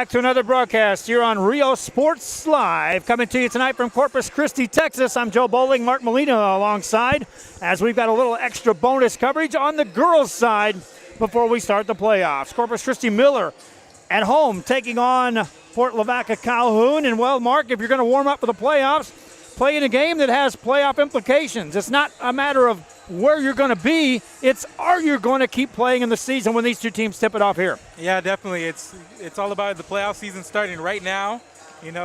back to another broadcast here on Rio Sports Live. Coming to you tonight from Corpus Christi, Texas. I'm Joe Bowling, Mark Molina alongside, as we've got a little extra bonus coverage on the girls' side before we start the playoffs. Corpus Christi Miller at home taking on Fort Lavaca Calhoun. And, well, Mark, if you're going to warm up for the playoffs, play in a game that has playoff implications. It's not a matter of where you're going to be, it's are you going to keep playing in the season when these two teams tip it off here? Yeah, definitely. It's all about the playoff season starting right now,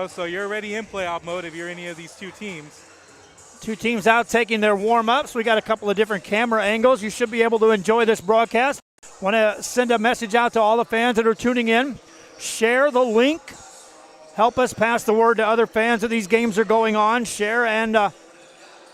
so you're already in playoff mode if you're any of these two teams. Two teams out taking their warm-ups. We got a couple of different camera angles. You should be able to enjoy this broadcast. Want to send a message out to all the fans that are tuning in. Share the link. Help us pass the word to other fans that these games are going on. Share and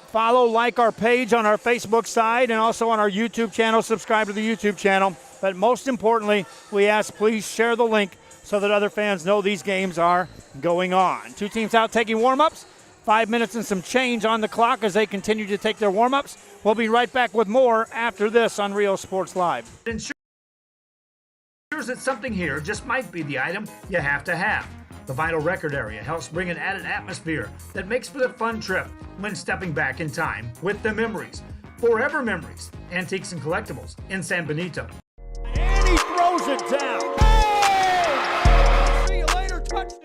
follow, like our page on our Facebook side and also on our YouTube channel. Subscribe to the YouTube channel. But most importantly, we ask please share the link so that other fans know these games are going on. Two teams out taking warm-ups. 5 minutes and some change on the clock as they continue to take their warm-ups. We'll be right back with more after this on Rio Sports Live. Ensures that something here just might be the item you have to have. The vinyl record area helps bring an added atmosphere that makes for the fun trip when stepping back in time with the memories. Forever Memories, Antiques and Collectibles in San Benito. And he throws it down. Oh! See you later, touchdown.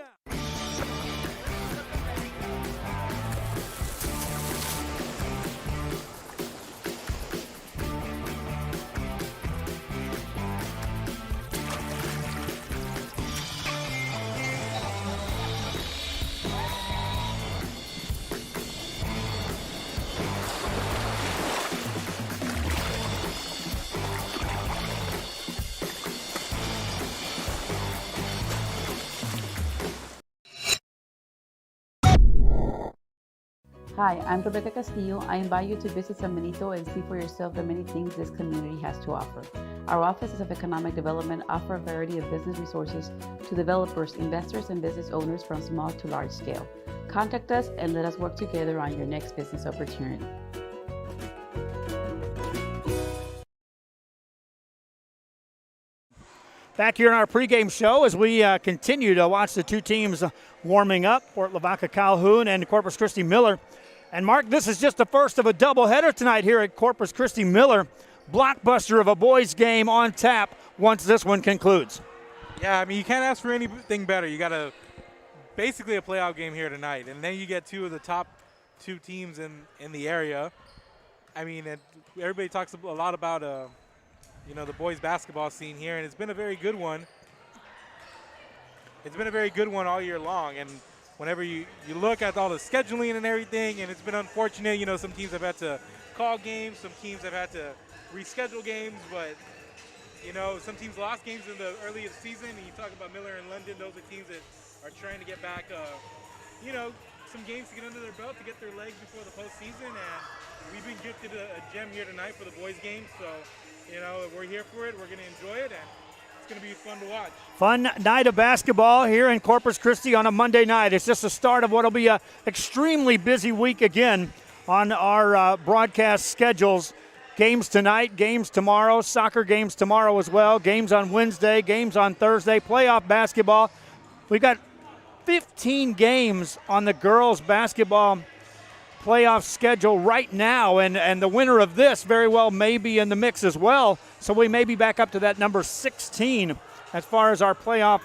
Hi, I'm Rebecca Castillo. I invite you to visit San Benito and see for yourself the many things this community has to offer. Our offices of economic development offer a variety of business resources to developers, investors, and business owners from small to large scale. Contact us and let us work together on your next business opportunity. Back here in our pregame show as we continue to watch the two teams warming up, Fort Lavaca Calhoun and Corpus Christi Miller. And, Mark, this is just the first of a doubleheader tonight here at Corpus Christi Miller. Blockbuster of a boys game on tap once this one concludes. Yeah, I mean, you can't ask for anything better. You got basically a playoff game here tonight, and then you get two of the top two teams in the area. I mean, everybody talks a lot about the boys basketball scene here, and it's been a very good one. It's been a very good one all year long, and whenever you look at all the scheduling and everything, and it's been unfortunate, some teams have had to call games, some teams have had to reschedule games, but, some teams lost games in the earliest season, and you talk about Miller and London, those are teams that are trying to get back, some games to get under their belt to get their legs before the postseason, and we've been gifted a gem here tonight for the boys game, so we're here for it. We're going to enjoy it, and it's going to be fun to watch. Fun night of basketball here in Corpus Christi on a Monday night. It's just the start of what will be an extremely busy week again on our broadcast schedules. Games tonight, games tomorrow, soccer games tomorrow as well, games on Wednesday, games on Thursday, playoff basketball. We've got 15 games on the girls' basketball playoff schedule right now, and the winner of this very well may be in the mix as well. So we may be back up to that number 16 as far as our playoff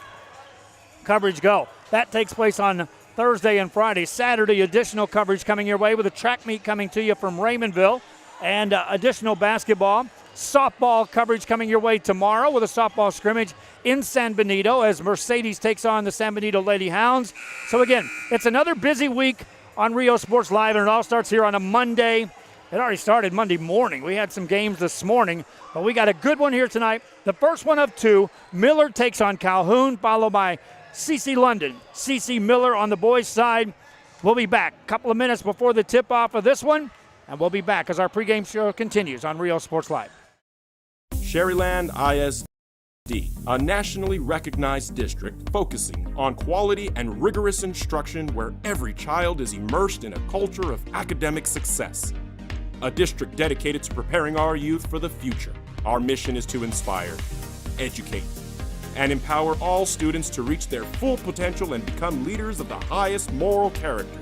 coverage go. That takes place on Thursday and Friday. Saturday, additional coverage coming your way with a track meet coming to you from Raymondville, and additional basketball. Softball coverage coming your way tomorrow with a softball scrimmage in San Benito as Mercedes takes on the San Benito Lady Hounds. So again, it's another busy week on Rio Sports Live, and it all starts here on a Monday. It already started Monday morning. We had some games this morning, but we got a good one here tonight. The first one of two, Miller takes on Calhoun, followed by CC London. CC Miller on the boys' side. We'll be back a couple of minutes before the tip-off of this one, and we'll be back as our pregame show continues on Rio Sports Live. Sherryland ISD, a nationally recognized district focusing on quality and rigorous instruction where every child is immersed in a culture of academic success. A district dedicated to preparing our youth for the future. Our mission is to inspire, educate, and empower all students to reach their full potential and become leaders of the highest moral character.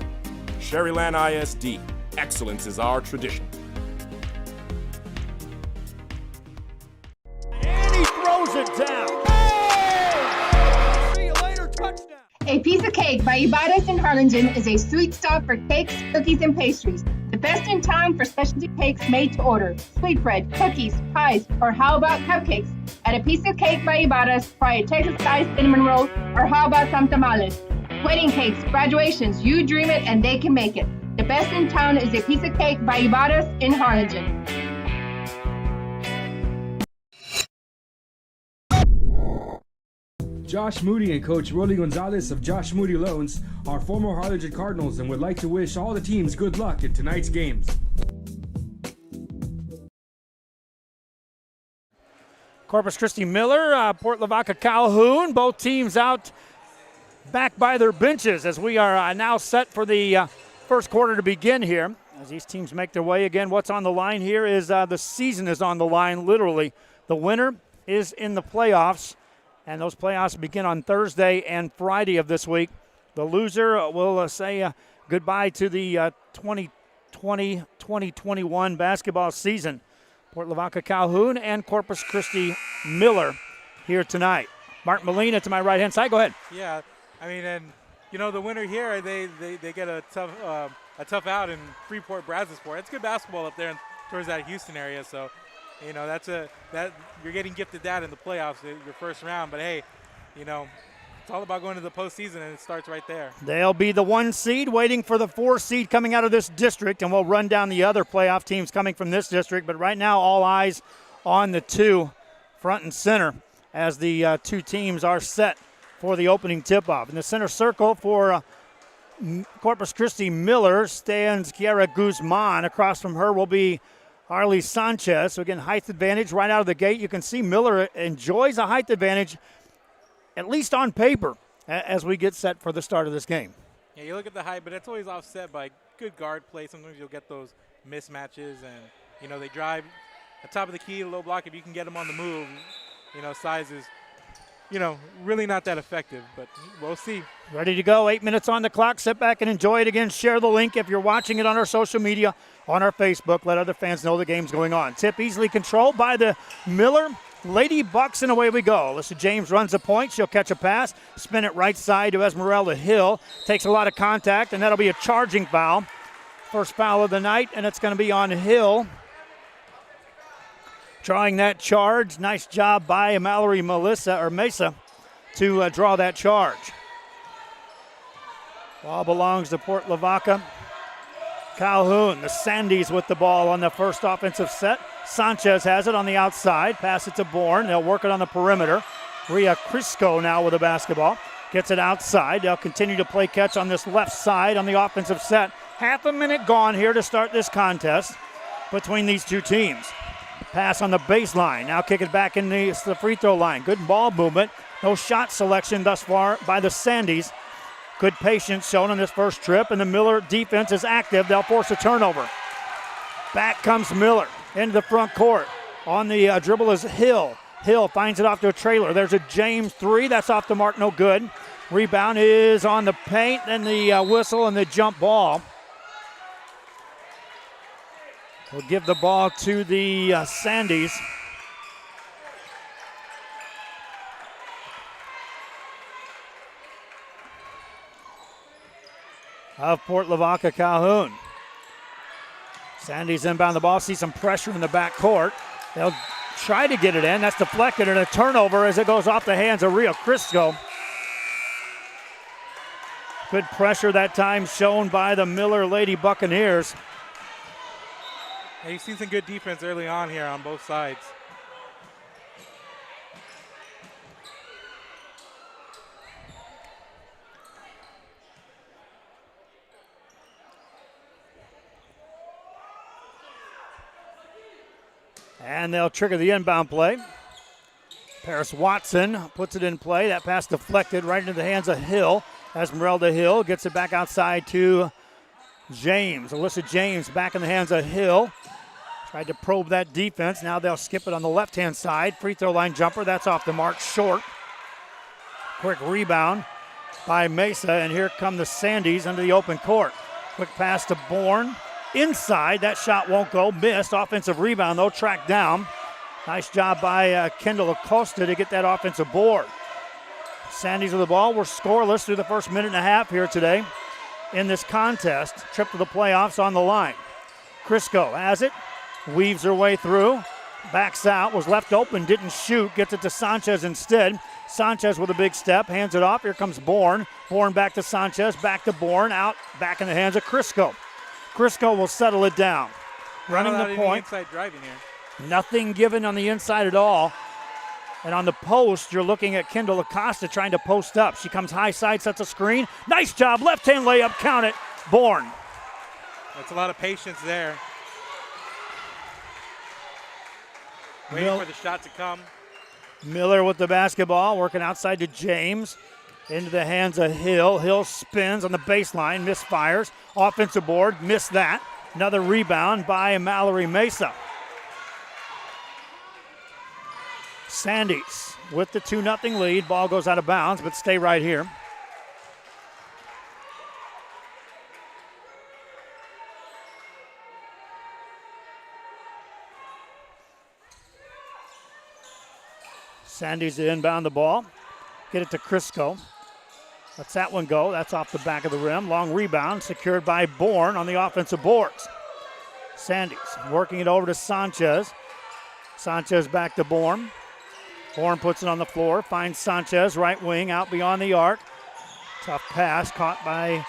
Sherryland ISD. Excellence is our tradition. And he throws it down. Oh! See you later, touchdown. A Piece of Cake by Ibarras in Harlingen is a sweet stop for cakes, cookies, and pastries. The best in town for specialty cakes made to order. Sweetbread, cookies, pies, or how about cupcakes? At A Piece of Cake by Ibarras, try a Texas-style cinnamon roll, or how about some tamales? Wedding cakes, graduations, you dream it and they can make it. The best in town is A Piece of Cake by Ibarras in Harlingen. Josh Moody and Coach Rolly Gonzalez of Josh Moody Loans are former Harlingen Cardinals and would like to wish all the teams good luck in tonight's games. Corpus Christi Miller, Port Lavaca Calhoun, both teams out back by their benches as we are now set for the first quarter to begin here. As these teams make their way again, what's on the line here is the season is on the line, literally. The winner is in the playoffs, and those playoffs begin on Thursday and Friday of this week. The loser will say goodbye to the 2020-2021 basketball season. Port Lavaca Calhoun and Corpus Christi Miller here tonight. Mark Molina to my right-hand side. Go ahead. Yeah, I mean, and you know the winner here, they get a tough out in Freeport Brazosport. It's good basketball up there towards that Houston area. So, you know, that you're getting gifted that in the playoffs, your first round. But hey, you know, it's all about going to the postseason, and it starts right there. They'll be the 1 seed waiting for the 4 seed coming out of this district, and we'll run down the other playoff teams coming from this district. But right now, all eyes on the 2 front and center as the 2 teams are set for the opening tip-off. In the center circle for Corpus Christi Miller stands Kiara Guzman. Across from her will be Arlie Sanchez. So again, height advantage right out of the gate. You can see Miller enjoys a height advantage, at least on paper, as we get set for the start of this game. Yeah, you look at the height, but it's always offset by good guard play. Sometimes you'll get those mismatches, and, you know, they drive the top of the key, low block. If you can get them on the move, you know, size is, you know, really not that effective, but we'll see. Ready to go. 8 minutes on the clock. Sit back and enjoy it again. Share the link if you're watching it on our social media, on our Facebook. Let other fans know the game's going on. Tip easily controlled by the Miller Lady Bucks, and away we go. Alyssa James runs a point. She'll catch a pass, spin it right side to Esmeralda Hill. Takes a lot of contact, and that'll be a charging foul. First foul of the night, and it's going to be on Hill. Drawing that charge. Nice job by Mallory Mesa to draw that charge. Ball belongs to Port Lavaca Calhoun. The Sandys with the ball on the first offensive set. Sanchez has it on the outside. Pass it to Bourne. They'll work it on the perimeter. Ria Crisco now with the basketball. Gets it outside. They'll continue to play catch on this left side on the offensive set. Half a minute gone here to start this contest between these 2 teams. Pass on the baseline. Now kick it back in the free throw line. Good ball movement. No shot selection thus far by the Sandys. Good patience shown on this first trip, and the Miller defense is active. They'll force a turnover. Back comes Miller into the front court. On the dribble is Hill. Hill finds it off to a trailer. There's a James 3. That's off the mark, no good. Rebound is on the paint, and the whistle and the jump ball. We'll give the ball to the Sandys. Of Port Lavaca Calhoun. Sandys inbound the ball, see some pressure in the back court. They'll try to get it in. That's deflected, and a turnover as it goes off the hands of Rio Crisco. Good pressure that time shown by the Miller Lady Buccaneers. Yeah, you've seen some good defense early on here on both sides. And they'll trigger the inbound play. Paris Watson puts it in play. That pass deflected right into the hands of Hill. Esmeralda Hill gets it back outside to James. Alyssa James back in the hands of Hill. Tried to probe that defense. Now they'll skip it on the left-hand side. Free throw line jumper. That's off the mark, short. Quick rebound by Mesa, and here come the Sandys under the open court. Quick pass to Bourne. Inside, that shot won't go. Missed. Offensive rebound, though, tracked down. Nice job by Kendall Acosta to get that offensive board. Sandys with the ball. We're scoreless through the first minute and a half here today in this contest. Trip to the playoffs on the line. Crisco has it. Weaves her way through. Backs out. Was left open. Didn't shoot. Gets it to Sanchez instead. Sanchez with a big step. Hands it off. Here comes Bourne. Bourne back to Sanchez. Back to Bourne. Out. Back in the hands of Crisco. Crisco will settle it down. Running the point. Inside driving here. Nothing given on the inside at all. And on the post, you're looking at Kendall Acosta trying to post up. She comes high side, sets a screen. Nice job. Left-hand layup. Count it. Bourne. That's a lot of patience there. Waiting for the shot to come. Miller with the basketball, working outside to James. Into the hands of Hill. Hill spins on the baseline, misfires. Offensive board, missed that. Another rebound by Mallory Mesa. Sandys with the 2-0 lead. Ball goes out of bounds, but stay right here. Sandys to inbound the ball. Get it to Crisco. Lets that one go. That's off the back of the rim. Long rebound secured by Bourne on the offensive boards. Sandys working it over to Sanchez. Sanchez back to Bourne. Bourne puts it on the floor. Finds Sanchez, right wing, out beyond the arc. Tough pass caught by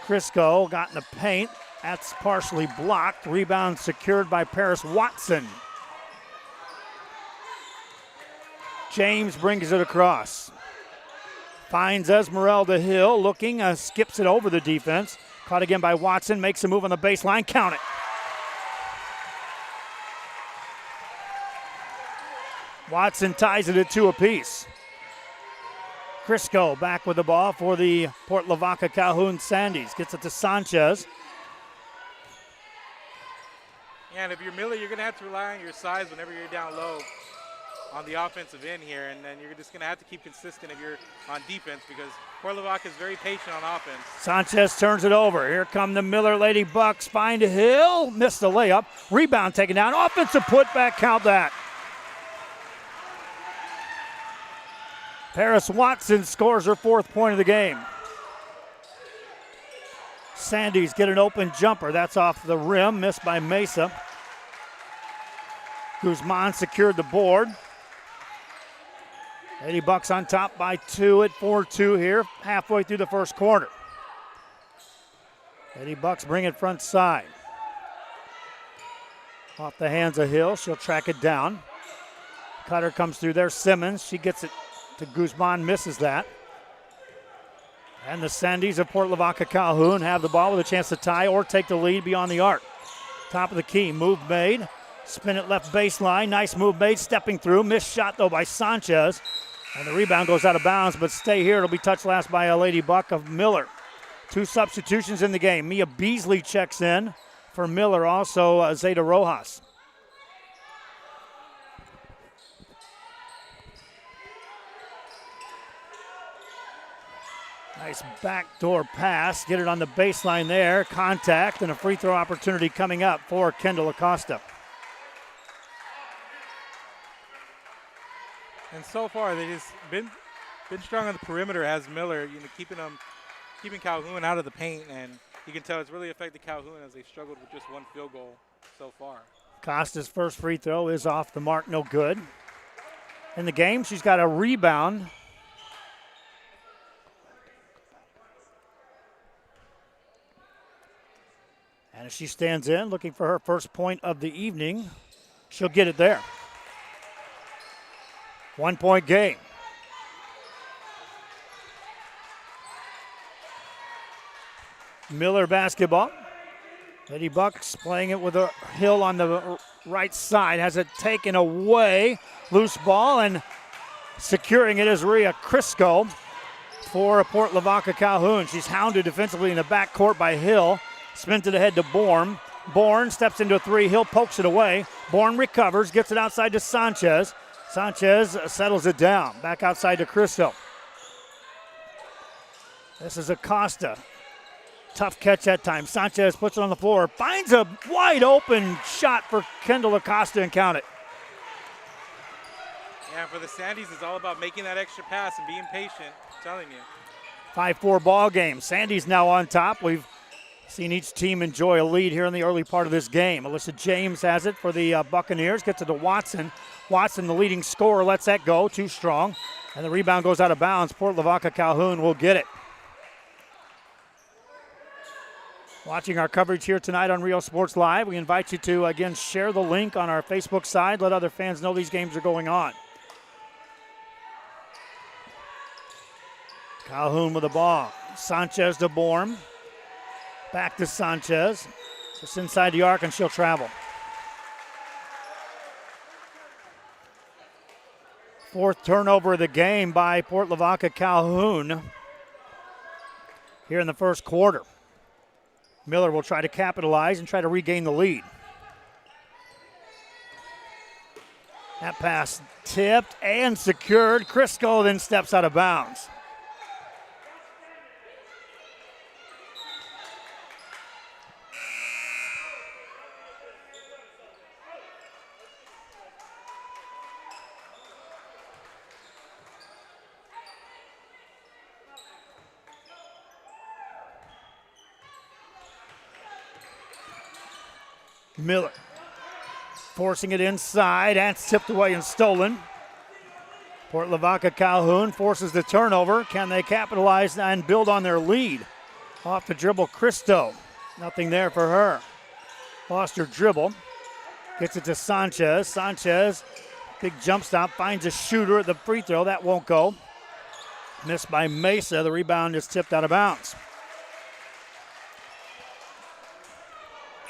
Crisco. Got in the paint. That's partially blocked. Rebound secured by Paris Watson. James brings it across. Finds Esmeralda Hill looking, skips it over the defense. Caught again by Watson, makes a move on the baseline, count it. Watson ties it at 2 apiece. Crisco back with the ball for the Port Lavaca Calhoun Sandys. Gets it to Sanchez. And if you're Miller, you're going to have to rely on your size whenever you're down low on the offensive end here, and then you're just going to have to keep consistent if you're on defense because Port Lavaca is very patient on offense. Sanchez turns it over. Here come the Miller Lady Bucks. Find Hill. Missed the layup. Rebound taken down. Offensive putback. Count that. Paris Watson scores her 4th point of the game. Sandys get an open jumper. That's off the rim. Missed by Mesa. Guzman secured the board. Lady Bucks on top by 2 at 4-2 here, halfway through the first quarter. Lady Bucks bring it front side. Off the hands of Hill, she'll track it down. Cutter comes through there, Simmons, she gets it to Guzman, misses that. And the Sandys of Port Lavaca Calhoun have the ball with a chance to tie or take the lead beyond the arc. Top of the key, move made. Spin it left baseline, nice move made, stepping through. Missed shot though by Sanchez. And the rebound goes out of bounds, but stay here. It'll be touched last by a Lady Buck of Miller. 2 substitutions in the game. Mia Beasley checks in for Miller, also Zeta Rojas. Nice backdoor pass. Get it on the baseline there. Contact and a free throw opportunity coming up for Kendall Acosta. And so far, they just been strong on the perimeter as Miller, keeping Calhoun out of the paint, and you can tell it's really affected Calhoun as they struggled with just 1 field goal so far. Acosta's first free throw is off the mark, no good. In the game, she's got a rebound. And as she stands in, looking for her first point of the evening, she'll get it there. 1-point game. Miller basketball. Lady Bucks playing it with a Hill on the right side. Has it taken away. Loose ball, and securing it is Rhea Crisco for Port Lavaca Calhoun. She's hounded defensively in the backcourt by Hill. Spin to the head to Bourne. Bourne steps into a 3. Hill pokes it away. Bourne recovers, gets it outside to Sanchez. Sanchez settles it down. Back outside to Crisco. This is Acosta. Tough catch that time. Sanchez puts it on the floor. Finds a wide open shot for Kendall Acosta and count it. Yeah, for the Sandys, it's all about making that extra pass and being patient. I'm telling you. 5-4 ball game. Sandys now on top. We've seen each team enjoy a lead here in the early part of this game. Alyssa James has it for the Buccaneers. Gets it to Watson. Watson, the leading scorer, lets that go. Too strong. And the rebound goes out of bounds. Port Lavaca Calhoun will get it. Watching our coverage here tonight on Rio Sports Live, we invite you to, again, share the link on our Facebook side. Let other fans know these games are going on. Calhoun with the ball. Sanchez to Borm. Back to Sanchez. Just inside the arc, and she'll travel. Fourth turnover of the game by Port Lavaca Calhoun here in the first quarter. Miller will try to capitalize and try to regain the lead. That pass tipped and secured. Crisco then steps out of bounds. Miller forcing it inside, and it's tipped away and stolen. Port Lavaca Calhoun forces the turnover. Can they capitalize and build on their lead? Off the dribble, Cristo. Nothing there for her. Lost her dribble. Gets it to Sanchez. Sanchez, big jump stop, finds a shooter at the free throw. That won't go. Missed by Mesa. The rebound is tipped out of bounds.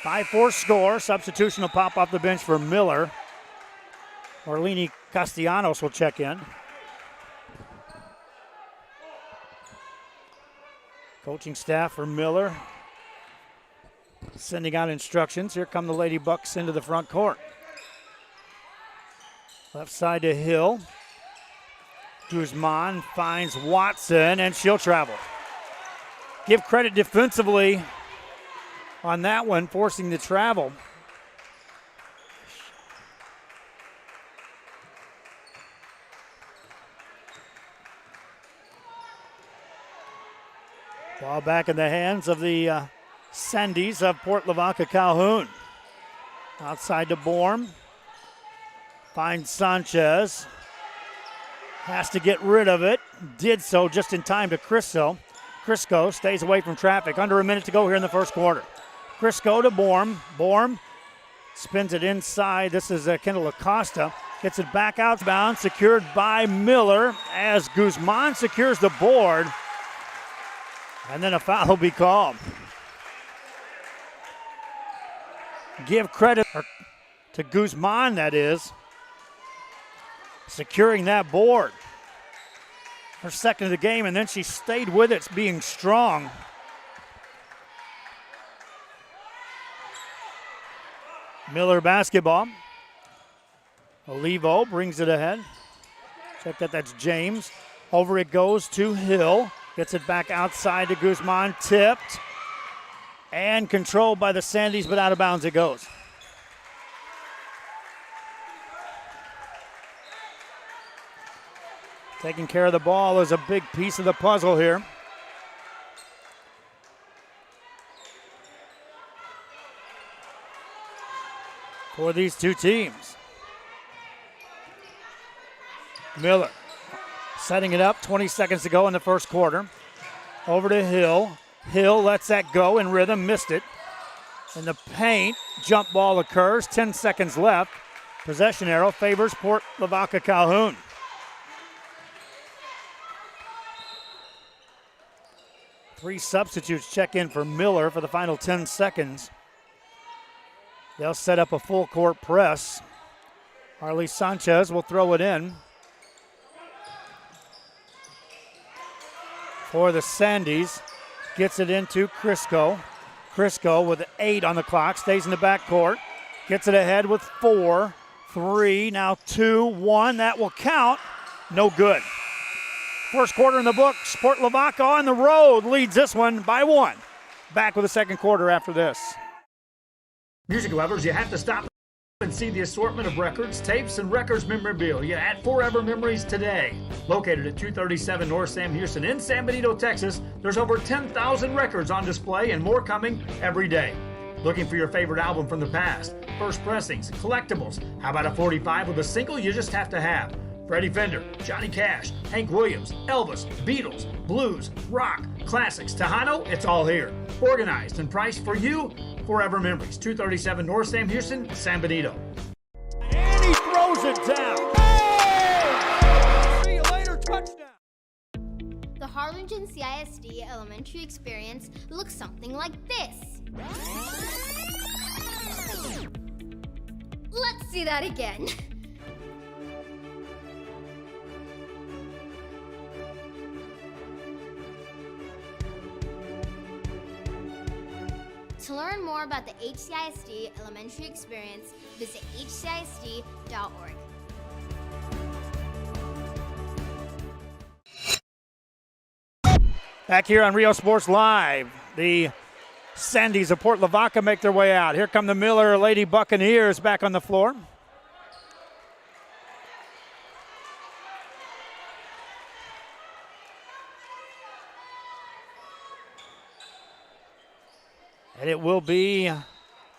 5-4 score. Substitution will pop off the bench for Miller. Orlini Castellanos will check in. Coaching staff for Miller sending out instructions. Here come the Lady Bucks into the front court. Left side to Hill. Guzman finds Watson, and she'll travel. Give credit defensively on that one, forcing the travel. Ball back in the hands of the Sandys of Port Lavaca Calhoun. Outside to Borm. Finds Sanchez. Has to get rid of it. Did so just in time to Crisco. Crisco stays away from traffic. Under a minute to go here in the first quarter. Crisco to Borm. Borm spins it inside. This is Kendall Acosta. Gets it back outbound. Secured by Miller as Guzman secures the board. And then a foul will be called. Give credit to Guzman, that is, securing that board. Her second of the game, and then she stayed with it, being strong. Miller basketball. Olivo brings it ahead. Check that, that's James. Over it goes to Hill. Gets it back outside to Guzman. Tipped and controlled by the Sandys, but out of bounds it goes. Taking care of the ball is a big piece of the puzzle here. For these two teams. Miller setting it up, 20 seconds to go in the first quarter. Over to Hill. Hill lets that go in rhythm, missed it. In the paint, jump ball occurs, 10 seconds left. Possession arrow favors Port Lavaca Calhoun. Three substitutes check in for Miller for the final 10 seconds. They'll set up a full court press. Harley Sanchez will throw it in. For the Sandys, gets it into Crisco. Crisco with 8 on the clock, stays in the backcourt. Gets it ahead with 4, 3, now 2, 1. That will count. No good. First quarter in the books. Port Lavaca on the road leads this one by 1. Back with the second quarter after this. Music lovers, you have to stop and see the assortment of records, tapes, and records memorabilia at Forever Memories today. Located at 237 North Sam Houston in San Benito, Texas, there's over 10,000 records on display and more coming every day. Looking for your favorite album from the past, first pressings, collectibles. How about a 45 with a single you just have to have? Freddie Fender, Johnny Cash, Hank Williams, Elvis, Beatles, blues, rock, classics, Tejano, it's all here. Organized and priced for you. Forever Memories, 237 North Sam Houston, San Benito. And he throws it down. Hey! See you later, touchdown. The Harlingen CISD elementary experience looks something like this. Let's see that again. To learn more about the HCISD elementary experience, visit hcisd.org. Back here on Rio Sports Live, the Sandies of Port Lavaca make their way out. Here come the Miller Lady Buccaneers back on the floor. And it will be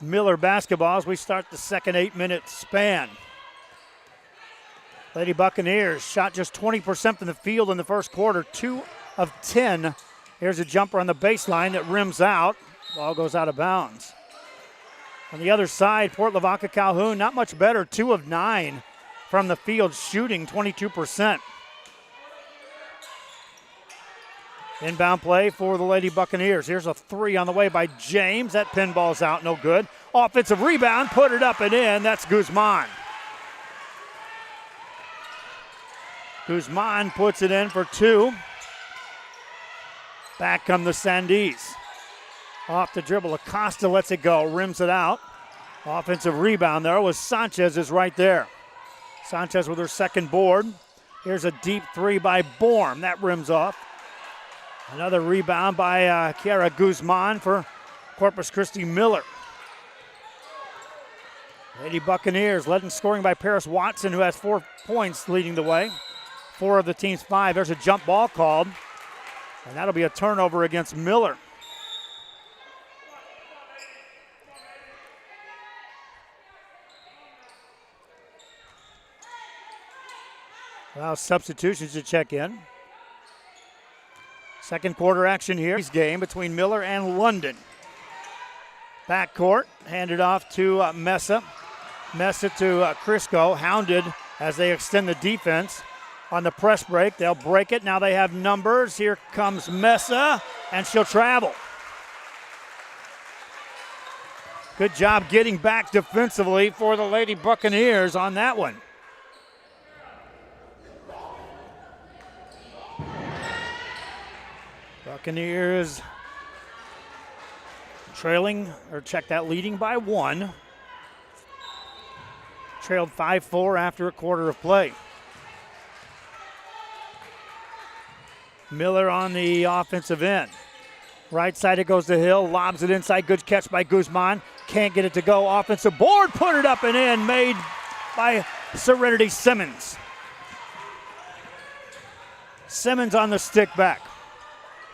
Miller basketball as we start the second 8-minute span. Lady Buccaneers shot just 20% from the field in the first quarter, 2 of 10. Here's a jumper on the baseline that rims out. Ball goes out of bounds. On the other side, Port Lavaca Calhoun, not much better, 2 of 9 from the field, shooting 22%. Inbound play for the Lady Buccaneers. Here's a 3 on the way by James. That pinball's out, no good. Offensive rebound, put it up and in. That's Guzman. Guzman puts it in for 2. Back come the Sandies. Off the dribble, Acosta lets it go, rims it out. Offensive rebound there was Sanchez is right there. Sanchez with her second board. Here's a deep 3 by Borm. That rims off. Another rebound by Kiara Guzman for Corpus Christi Miller. Lady Buccaneers led in scoring by Paris Watson, who has 4 points leading the way. 4 of the team's 5. There's a jump ball called, and that'll be a turnover against Miller. Well, substitutions to check in. Second quarter action here. Game between Miller and London. Backcourt, handed off to Mesa. Mesa to Crisco, hounded as they extend the defense. On the press break, they'll break it. Now they have numbers. Here comes Mesa, and she'll travel. Good job getting back defensively for the Lady Buccaneers on that one. Buccaneers leading by 1. Trailed 5-4 after a quarter of play. Miller on the offensive end. Right side it goes to Hill, lobs it inside, good catch by Guzman. Can't get it to go, offensive board, put it up and in, made by Serenity Simmons. Simmons on the stick back.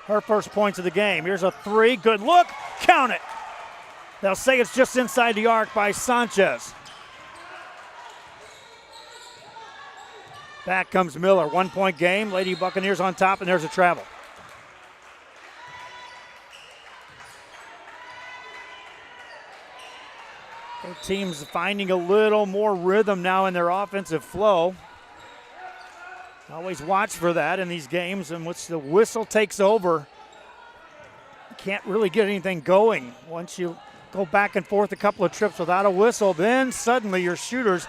Her first points of the game. Here's a 3, good look, count it. They'll say it's just inside the arc by Sanchez. Back comes Miller, 1-point game. Lady Buccaneers on top, and there's a travel. Both teams finding a little more rhythm now in their offensive flow. Always watch for that in these games in which the whistle takes over. You can't really get anything going. Once you go back and forth a couple of trips without a whistle, then suddenly your shooters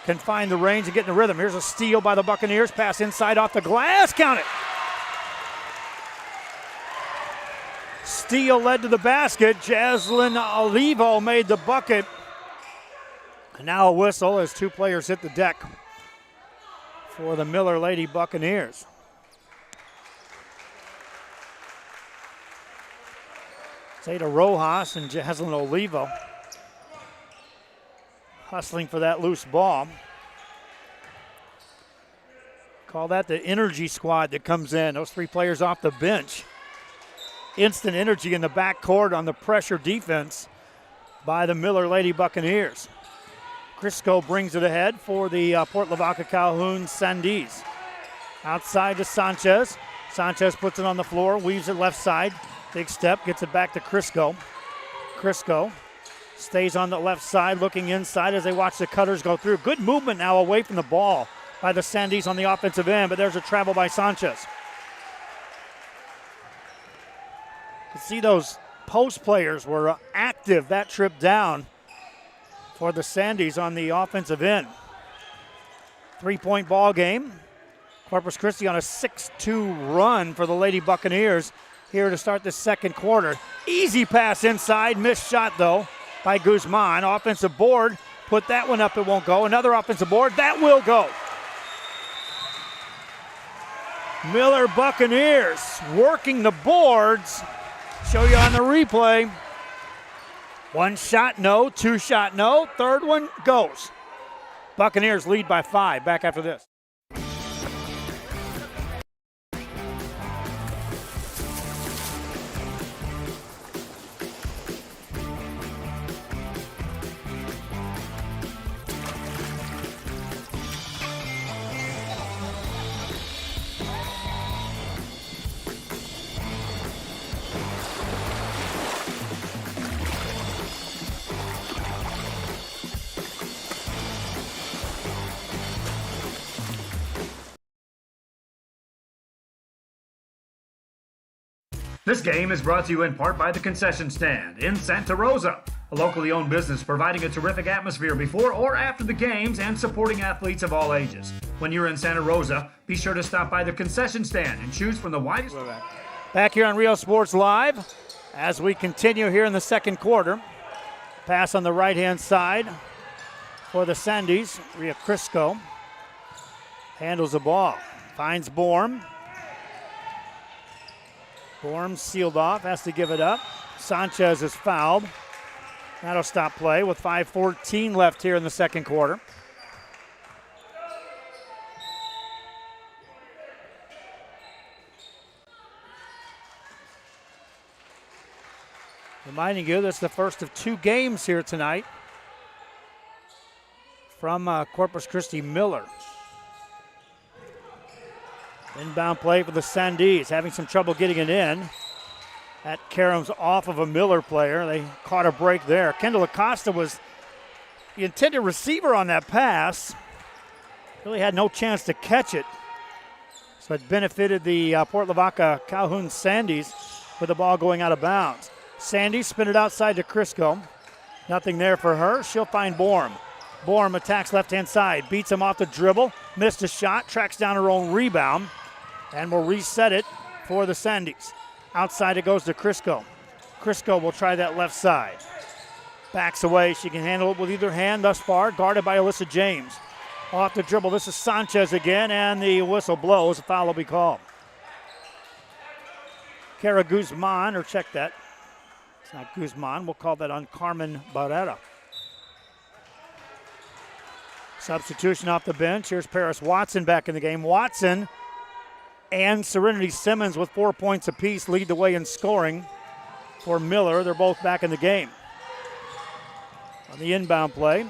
can find the range and get in the rhythm. Here's a steal by the Buccaneers. Pass inside off the glass. Count it. Steal led to the basket. Jaslyn Olivo made the bucket. And now a whistle as 2 players hit the deck for the Miller Lady Buccaneers. Zeta Rojas and Jaslyn Olivo hustling for that loose ball. Call that the energy squad that comes in. Those three players off the bench. Instant energy in the backcourt on the pressure defense by the Miller Lady Buccaneers. Crisco brings it ahead for the Port Lavaca Calhoun Sandees. Outside to Sanchez. Sanchez puts it on the floor, weaves it left side. Big step, gets it back to Crisco. Crisco stays on the left side, looking inside as they watch the cutters go through. Good movement now away from the ball by the Sandees on the offensive end, but there's a travel by Sanchez. You see those post players were active that trip down for the Sandees on the offensive end. 3-point ball game. Corpus Christi on a 6-2 run for the Lady Buccaneers here to start the second quarter. Easy pass inside, missed shot though by Guzman. Offensive board, put that one up, it won't go. Another offensive board, that will go. Miller Buccaneers working the boards. Show you on the replay. One shot, no. Two shot, no. Third one goes. Buccaneers lead by 5. Back after this. This game is brought to you in part by the Concession Stand in Santa Rosa, a locally owned business providing a terrific atmosphere before or after the games and supporting athletes of all ages. When you're in Santa Rosa, be sure to stop by the Concession Stand and choose from the widest. Back here on Real Sports Live as we continue here in the second quarter. Pass on the right-hand side for the Sandees. Rhea Crisco handles the ball, finds Borm. Borm sealed off, has to give it up. Sanchez is fouled. That'll stop play with 5:14 left here in the second quarter. Reminding you, this is the first of 2 games here tonight from Corpus Christi Miller. Inbound play for the Sandees, having some trouble getting it in. That caroms off of a Miller player. They caught a break there. Kendall Acosta was the intended receiver on that pass. Really had no chance to catch it. So it benefited the Port Lavaca Calhoun Sandees with the ball going out of bounds. Sandees spin it outside to Crisco. Nothing there for her. She'll find Borm. Borm attacks left-hand side, beats him off the dribble, missed a shot, tracks down her own rebound, and will reset it for the Sandees. Outside it goes to Crisco. Crisco will try that left side. Backs away. She can handle it with either hand thus far, guarded by Alyssa James. Off the dribble, this is Sanchez again, and the whistle blows. A foul will be called. Kara Guzman, or check that. It's not Guzman. We'll call that on Carmen Barrera. Substitution off the bench. Here's Paris Watson back in the game. Watson and Serenity Simmons with 4 points apiece lead the way in scoring for Miller. They're both back in the game. On the inbound play,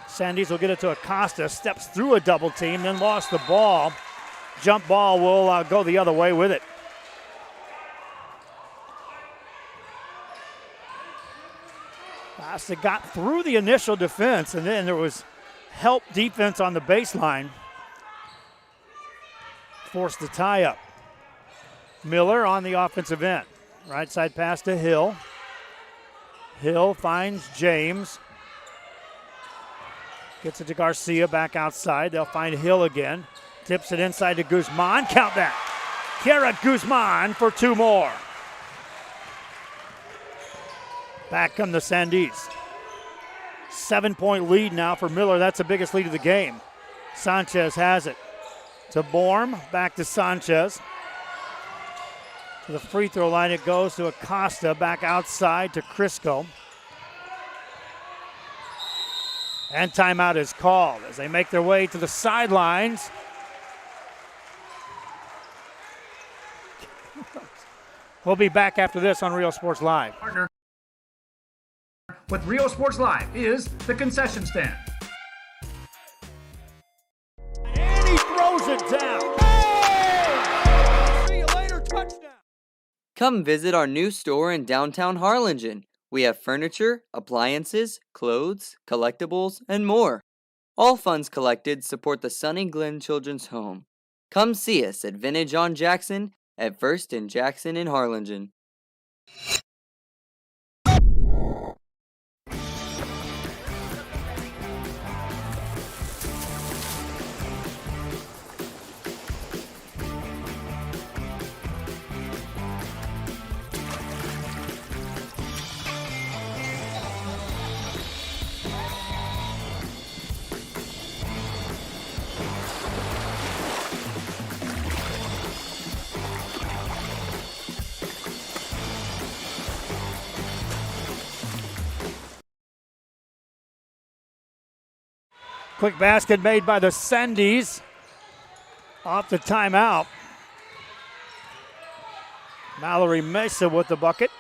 Sandees will get it to Acosta, steps through a double team, then lost the ball. Jump ball will go the other way with it. Acosta got through the initial defense, and then there was help defense on the baseline. Forced the tie up. Miller on the offensive end. Right side pass to Hill. Hill finds James. Gets it to Garcia back outside. They'll find Hill again. Tips it inside to Guzman. Count that. Kara Guzman for 2 more. Back come the Sandees. 7-point lead now for Miller. That's the biggest lead of the game. Sanchez has it. To Borm, back to Sanchez. To the free throw line it goes to Acosta, back outside to Crisco. And timeout is called as they make their way to the sidelines. We'll be back after this on Real Sports Live. Partner with Real Sports Live is the concession stand. And he throws it down. Hey! See you later, touchdown. Come visit our new store in downtown Harlingen. We have furniture, appliances, clothes, collectibles, and more. All funds collected support the Sunny Glen Children's Home. Come see us at Vintage on Jackson at First and Jackson in Harlingen. Quick basket made by the Sandys off the timeout. Mallory Mesa with the bucket.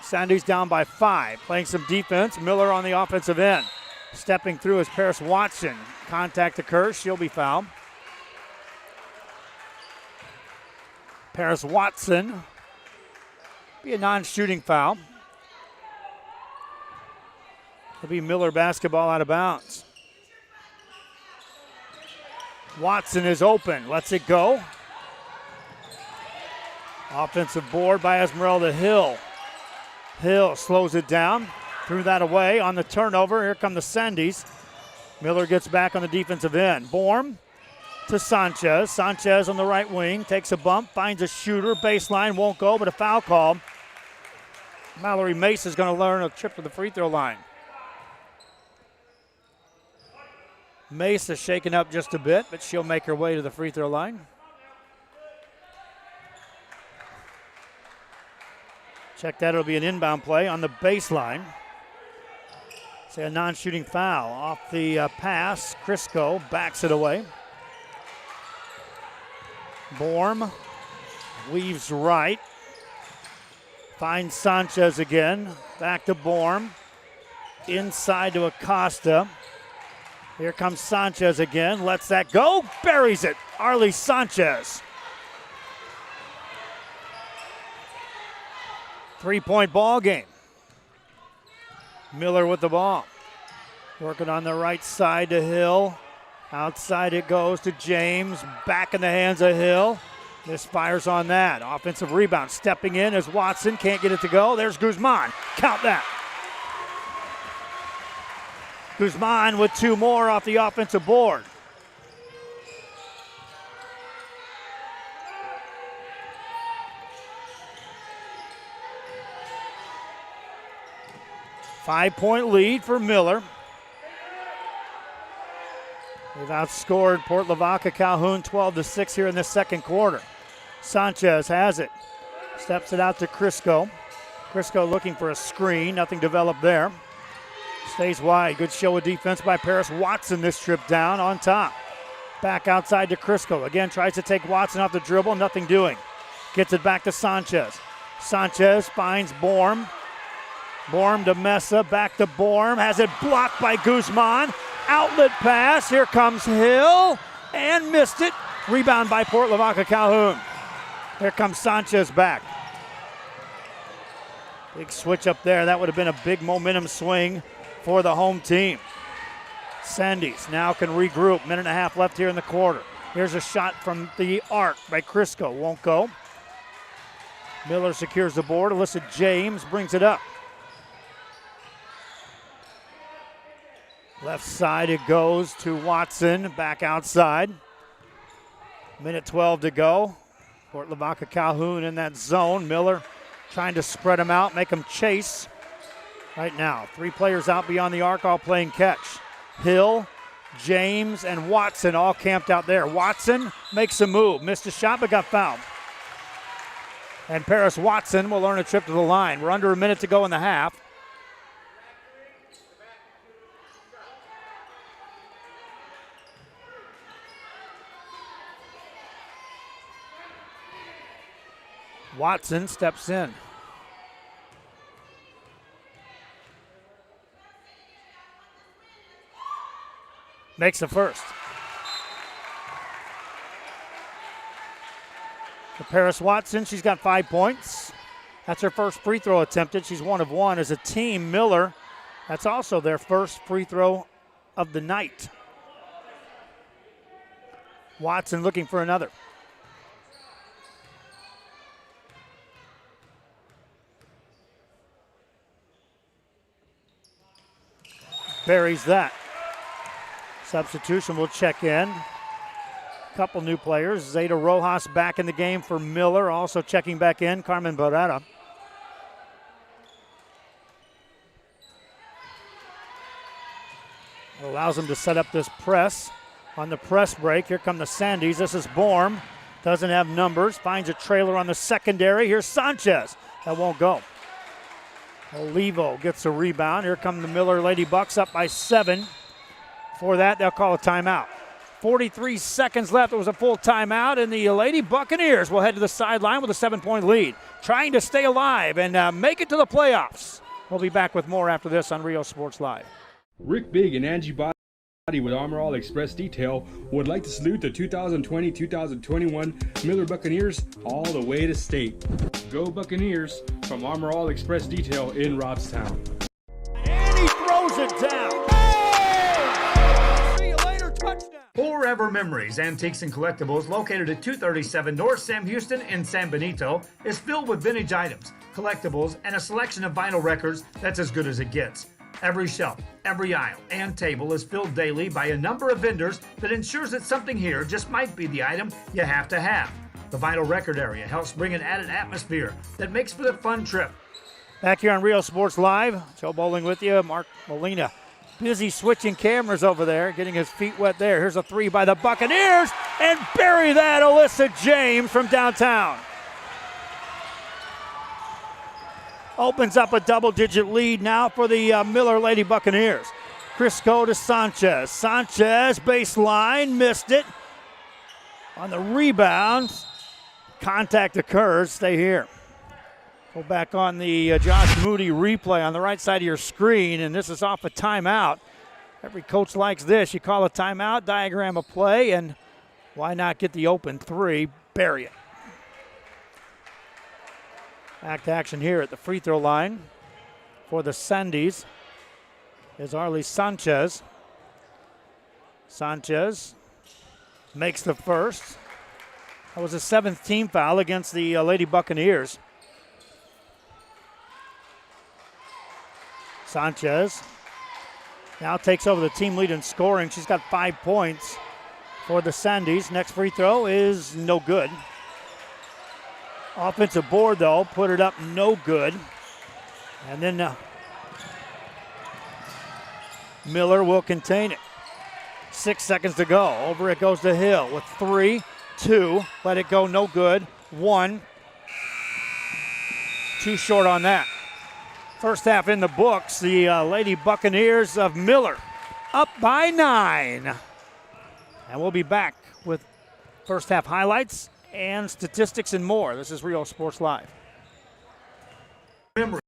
Sandys down by 5. Playing some defense. Miller on the offensive end. Stepping through is Paris Watson. Contact occurs. She'll be fouled. Paris Watson. Be a non-shooting foul. It'll be Miller basketball out of bounds. Watson is open, lets it go. Offensive board by Esmeralda Hill. Hill slows it down, threw that away on the turnover. Here come the Sandys. Miller gets back on the defensive end. Borm to Sanchez. Sanchez on the right wing, takes a bump, finds a shooter, baseline, won't go, but a foul call. Mallory Mace is going to learn a trip to the free throw line. Mace is shaken up just a bit, but she'll make her way to the free throw line. Check that, it'll be an inbound play on the baseline. Say a non-shooting foul off the pass. Crisco backs it away. Borm weaves right. Finds Sanchez again. Back to Borm. Inside to Acosta. Here comes Sanchez again. Lets that go. Buries it. Arlie Sanchez. 3-point ball game. Miller with the ball. Working on the right side to Hill. Outside it goes to James. Back in the hands of Hill. Misfires on that. Offensive rebound. Stepping in as Watson can't get it to go. There's Guzman. Count that. Guzman with 2 more off the offensive board. Five-point lead for Miller. They've outscored Port Lavaca Calhoun 12-6 here in the second quarter. Sanchez has it. Steps it out to Crisco. Crisco looking for a screen. Nothing developed there. Stays wide. Good show of defense by Paris Watson this trip down on top. Back outside to Crisco. Again, tries to take Watson off the dribble. Nothing doing. Gets it back to Sanchez. Sanchez finds Borm. Borm to Mesa. Back to Borm. Has it blocked by Guzman. Outlet pass. Here comes Hill. And missed it. Rebound by Port Lavaca Calhoun. Here comes Sanchez back. Big switch up there. That would have been a big momentum swing for the home team. Sandys now can regroup. Minute and a half left here in the quarter. Here's a shot from the arc by Crisco. Won't go. Miller secures the board. Alyssa James brings it up. Left side it goes to Watson. Back outside. Minute 12 to go. Port Lavaca Calhoun in that zone. Miller trying to spread them out, make them chase. Right now, 3 players out beyond the arc, all playing catch. Hill, James, and Watson all camped out there. Watson makes a move. Missed a shot, but got fouled. And Paris Watson will earn a trip to the line. We're under a minute to go in the half. Watson steps in. Makes the first. For Paris Watson, she's got 5 points. That's her first free throw attempted. She's 1 of 1. As a team, Miller, that's also their first free throw of the night. Watson looking for another. Buries that. Substitution will check in. Couple new players. Zeta Rojas back in the game for Miller. Also checking back in, Carmen Barrera. Allows them to set up this press. On the press break, here come the Sandys. This is Borm. Doesn't have numbers. Finds a trailer on the secondary. Here's Sanchez. That won't go. Olivo gets a rebound. Here come the Miller Lady Bucks up by 7. For that, they'll call a timeout. 43 seconds left. It was a full timeout, and the Lady Buccaneers will head to the sideline with a 7-point lead, trying to stay alive and make it to the playoffs. We'll be back with more after this on Rio Sports Live. Rick Big and Angie Body with Armor All Express Detail would like to salute the 2020-2021 Miller Buccaneers all the way to state. Go Buccaneers from Armor All Express Detail in Robstown. And he throws it down. Forever Memories, Antiques and Collectibles, located at 237 North Sam Houston in San Benito, is filled with vintage items, collectibles, and a selection of vinyl records that's as good as it gets. Every shelf, every aisle, and table is filled daily by a number of vendors that ensures that something here just might be the item you have to have. The vinyl record area helps bring an added atmosphere that makes for the fun trip. Back here on Rio Sports Live, Joe Bowling with you, Mark Molina. Busy switching cameras over there, getting his feet wet there. Here's a 3 by the Buccaneers, and bury that, Alyssa James from downtown. Opens up a double-digit lead now for the Miller Lady Buccaneers. Crisco to Sanchez. Sanchez, baseline, missed it. On the rebound, contact occurs. Stay here. Go back on the Josh Moody replay on the right side of your screen, and this is off a timeout. Every coach likes this. You call a timeout, diagram a play, and why not get the open 3, bury it. Back to action here at the free throw line for the Sandys is Arlie Sanchez. Sanchez makes the first. That was a 7th team foul against the Lady Buccaneers. Sanchez now takes over the team lead in scoring. She's got 5 points for the Sandys. Next free throw is no good. Offensive board, though, put it up, no good. And then Miller will contain it. 6 seconds to go. Over it goes to Hill with 3, 2. Let it go, no good. 1. Too short on that. First half in the books. The Lady Buccaneers of Miller up by 9. And we'll be back with first half highlights and statistics and more. This is Rio Sports Live. Memories.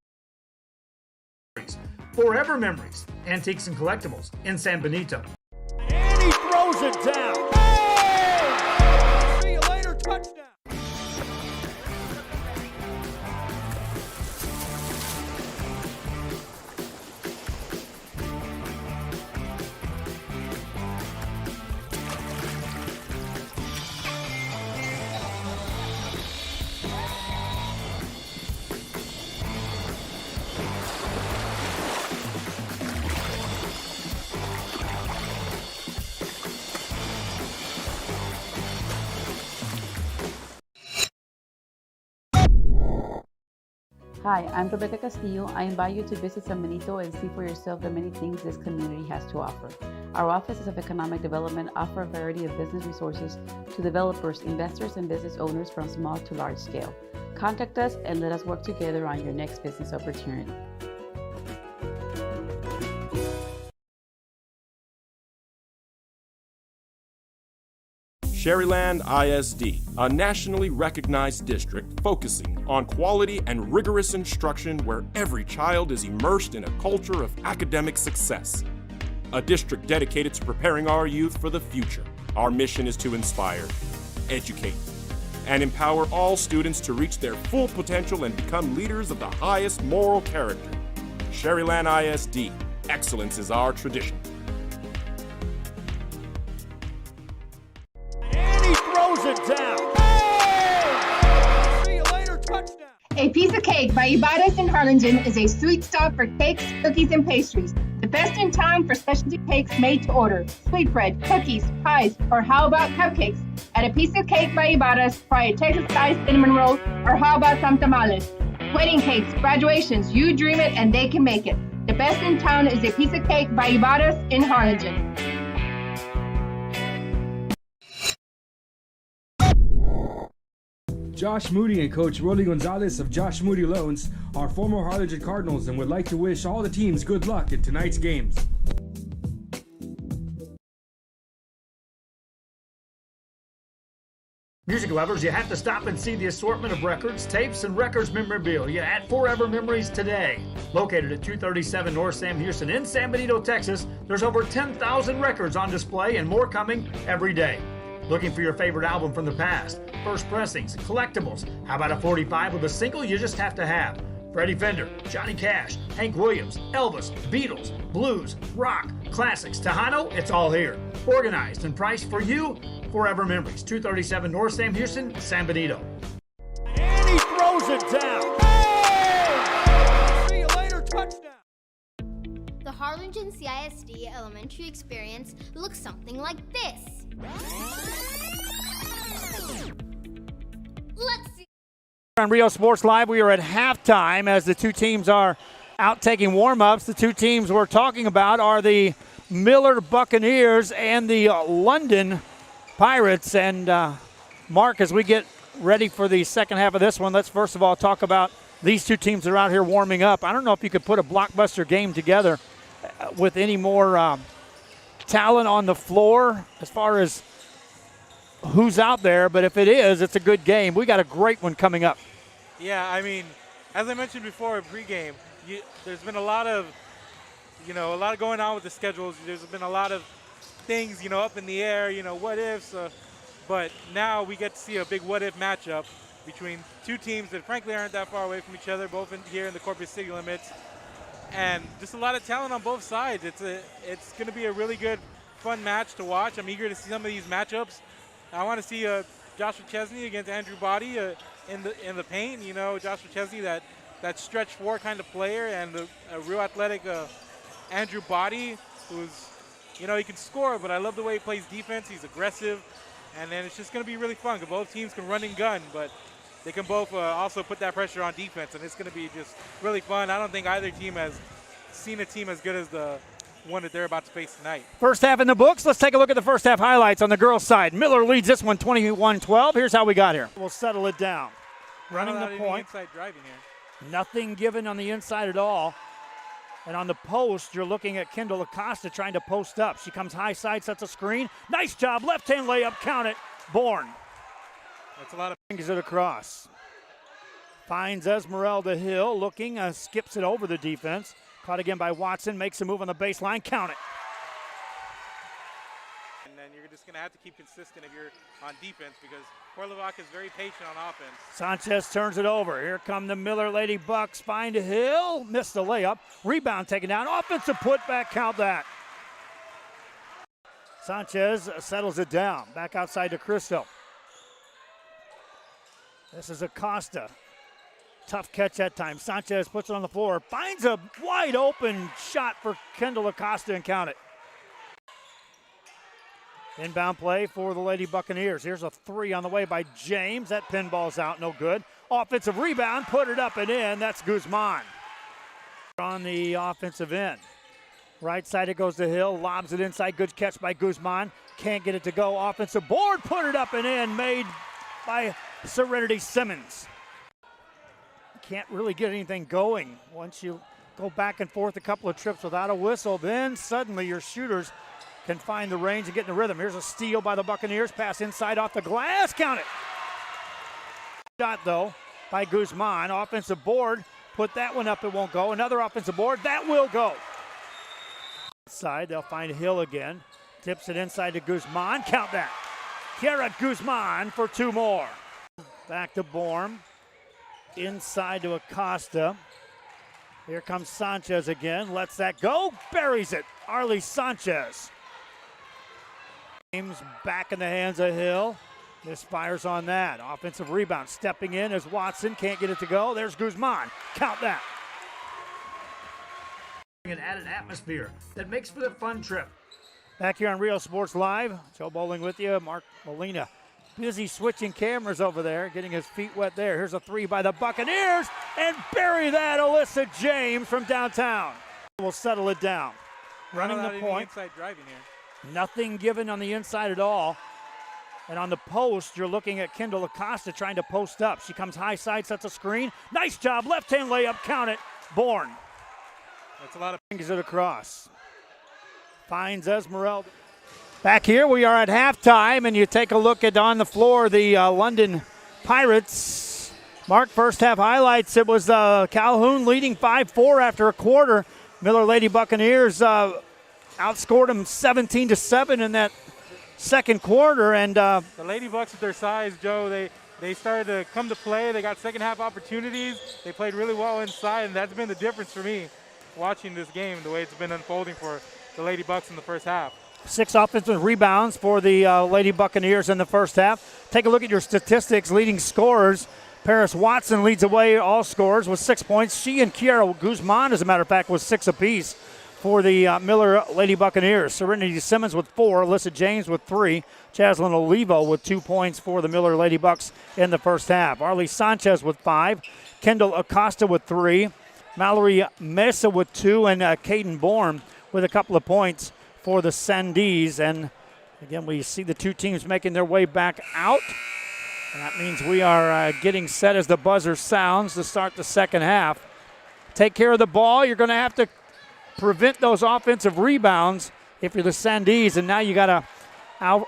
Forever Memories, Antiques and Collectibles in San Benito. And he throws it down. Hey! See you later, touchdown. Hi, I'm Rebecca Castillo. I invite you to visit San Benito and see for yourself the many things this community has to offer. Our offices of economic development offer a variety of business resources to developers, investors, and business owners from small to large scale. Contact us and let us work together on your next business opportunity. Sherryland ISD, a nationally recognized district focusing on quality and rigorous instruction where every child is immersed in a culture of academic success. A district dedicated to preparing our youth for the future. Our mission is to inspire, educate, and empower all students to reach their full potential and become leaders of the highest moral character. Sherryland ISD, excellence is our tradition. Throws it down. Hey! See you later, touchdown. A Piece of Cake by Ibarras in Harlingen is a sweet stop for cakes, cookies, and pastries. The best in town for specialty cakes made to order. Sweetbread, cookies, pies, or how about cupcakes? At A Piece of Cake by Ibarras, try a Texas-style cinnamon roll, or how about some tamales? Wedding cakes, graduations, you dream it and they can make it. The best in town is A Piece of Cake by Ibarras in Harlingen. Josh Moody and Coach Rolly Gonzalez of Josh Moody Loans are former Harlingen Cardinals and would like to wish all the teams good luck in tonight's games. Music lovers, you have to stop and see the assortment of records, tapes, and records memorabilia at Forever Memories today. Located at 237 North Sam Houston in San Benito, Texas, there's over 10,000 records on display and more coming every day. Looking for your favorite album from the past, first pressings, collectibles. How about a 45 with a single you just have to have? Freddie Fender, Johnny Cash, Hank Williams, Elvis, Beatles, blues, rock, classics, Tejano, it's all here. Organized and priced for you, Forever Memories, 237 North Sam Houston, San Benito. And he throws it down. Hey! See you later, touchdown. The Harlingen CISD elementary experience looks something like this. Let's see. On Rio Sports Live, we are at halftime as the two teams are out taking warm-ups. The two teams we're talking about are the Miller Buccaneers and the London Pirates. And Mark, as we get ready for the second half of this one, let's first of all talk about these two teams that are out here warming up. I don't know if you could put a blockbuster game together with any more talent on the floor as far as who's out there, but if it is, it's a good game. We got a great one coming up. Yeah, I mean, as I mentioned before in pregame, there's been a lot of going on with the schedules. There's been a lot of things, up in the air, what ifs. But now we get to see a big what if matchup between two teams that frankly aren't that far away from each other, both here in the Corpus City limits. And just a lot of talent on both sides. It's going to be a really good, fun match to watch. I'm eager to see some of these matchups. I want to see Joshua Chesney against Andrew Body in the paint. Joshua Chesney, that stretch four kind of player, and a real athletic Andrew Body, who's he can score, but I love the way he plays defense. He's aggressive, and then it's just going to be really fun. Both teams can run and gun, but they can both also put that pressure on defense, and it's going to be just really fun. I don't think either team has seen a team as good as the one that they're about to face tonight. First half in the books. Let's take a look at the first half highlights on the girls' side. Miller leads this one 21-12. Here's how we got here. We'll settle it down. Running the point. Inside driving here. Nothing given on the inside at all. And on the post, you're looking at Kendall Acosta trying to post up. She comes high side, sets a screen. Nice job. Left-hand layup. Count it. Bourne. That's a lot of fingers it across. Finds Esmeralda Hill looking, skips it over the defense. Caught again by Watson, makes a move on the baseline. Count it. And then you're just going to have to keep consistent if you're on defense because Lavaca is very patient on offense. Sanchez turns it over. Here come the Miller Lady Bucks. Find Hill. Missed the layup. Rebound taken down. Offensive putback. Count that. Sanchez settles it down. Back outside to Cristo. This is Acosta. Tough catch that time. Sanchez puts it on the floor. Finds a wide open shot for Kendall Acosta and count it. Inbound play for the Lady Buccaneers. Here's a three on the way by James. That pinball's out, no good. Offensive rebound, put it up and in. That's Guzman. On the offensive end. Right side it goes to Hill. Lobs it inside. Good catch by Guzman. Can't get it to go. Offensive board, put it up and in. Made by Serenity Simmons. can't really get anything going. Once you go back and forth a couple of trips without a whistle, then suddenly your shooters can find the range and get in the rhythm. Here's a steal by the Buccaneers. Pass inside off the glass. Count it. Shot, though, by Guzman. Offensive board. Put that one up. It won't go. Another offensive board. That will go. Side, they'll find Hill again. Tips it inside to Guzman. Count that. Kara Guzman for 2 more. Back to Borm. Inside to Acosta. Here comes Sanchez again. Lets that go. Buries it. Arlie Sanchez. James back in the hands of Hill. Misfires on that. Offensive rebound. Stepping in as Watson can't get it to go. There's Guzman. Count that. An added atmosphere that makes for the fun trip. Back here on Real Sports Live. Joe Bowling with you. Mark Molina busy switching cameras over there, getting his feet wet there. Here's a 3 by the Buccaneers, and bury that, Alyssa James from downtown. We'll settle it down. Running the point. Inside driving here. Nothing given on the inside at all. And on the post, you're looking at Kendall Acosta trying to post up. She comes high side, sets a screen. Nice job, left-hand layup, count it. Bourne. That's a lot of Brings it across. Finds Esmeralda. Back here, we are at halftime, and you take a look at on the floor the London Pirates. Mark, first half highlights. It was Calhoun leading 5-4 after a quarter. Miller Lady Buccaneers outscored them 17-7 in that second quarter. And the Lady Bucks at their size, Joe, they started to come to play. They got second half opportunities. They played really well inside, and that's been the difference for me watching this game, the way it's been unfolding for the Lady Bucks in the first half. 6 offensive rebounds for the Lady Buccaneers in the first half. Take a look at your statistics. Leading scorers, Paris Watson leads away all scorers with 6 points. She and Kiara Guzman, as a matter of fact, was 6 apiece for the Miller Lady Buccaneers. Serenity Simmons with 4, Alyssa James with 3, Chaslyn Olivo with 2 points for the Miller Lady Bucks in the first half. Arlie Sanchez with 5, Kendall Acosta with 3, Mallory Mesa with 2, and Caden Bourne with a couple of points for the Sandees. And again, we see the two teams making their way back out. And that means we are getting set as the buzzer sounds to start the second half. Take care of the ball. You're going to have to prevent those offensive rebounds if you're the Sandees. And now you got to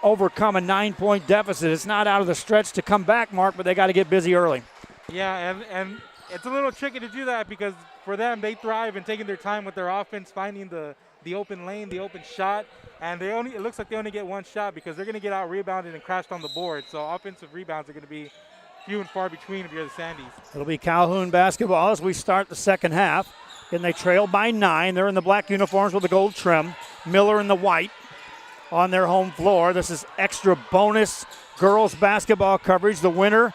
overcome a 9-point deficit. It's not out of the stretch to come back, Mark, but they got to get busy early. Yeah, and it's a little tricky to do that because for them, they thrive in taking their time with their offense, finding the open lane, the open shot, and it looks like they only get one shot because they're going to get out rebounded and crashed on the board. So offensive rebounds are going to be few and far between if you're the Sandies. It'll be Calhoun basketball as we start the second half. And they trail by 9. They're in the black uniforms with the gold trim. Miller in the white on their home floor. This is extra bonus girls basketball coverage. The winner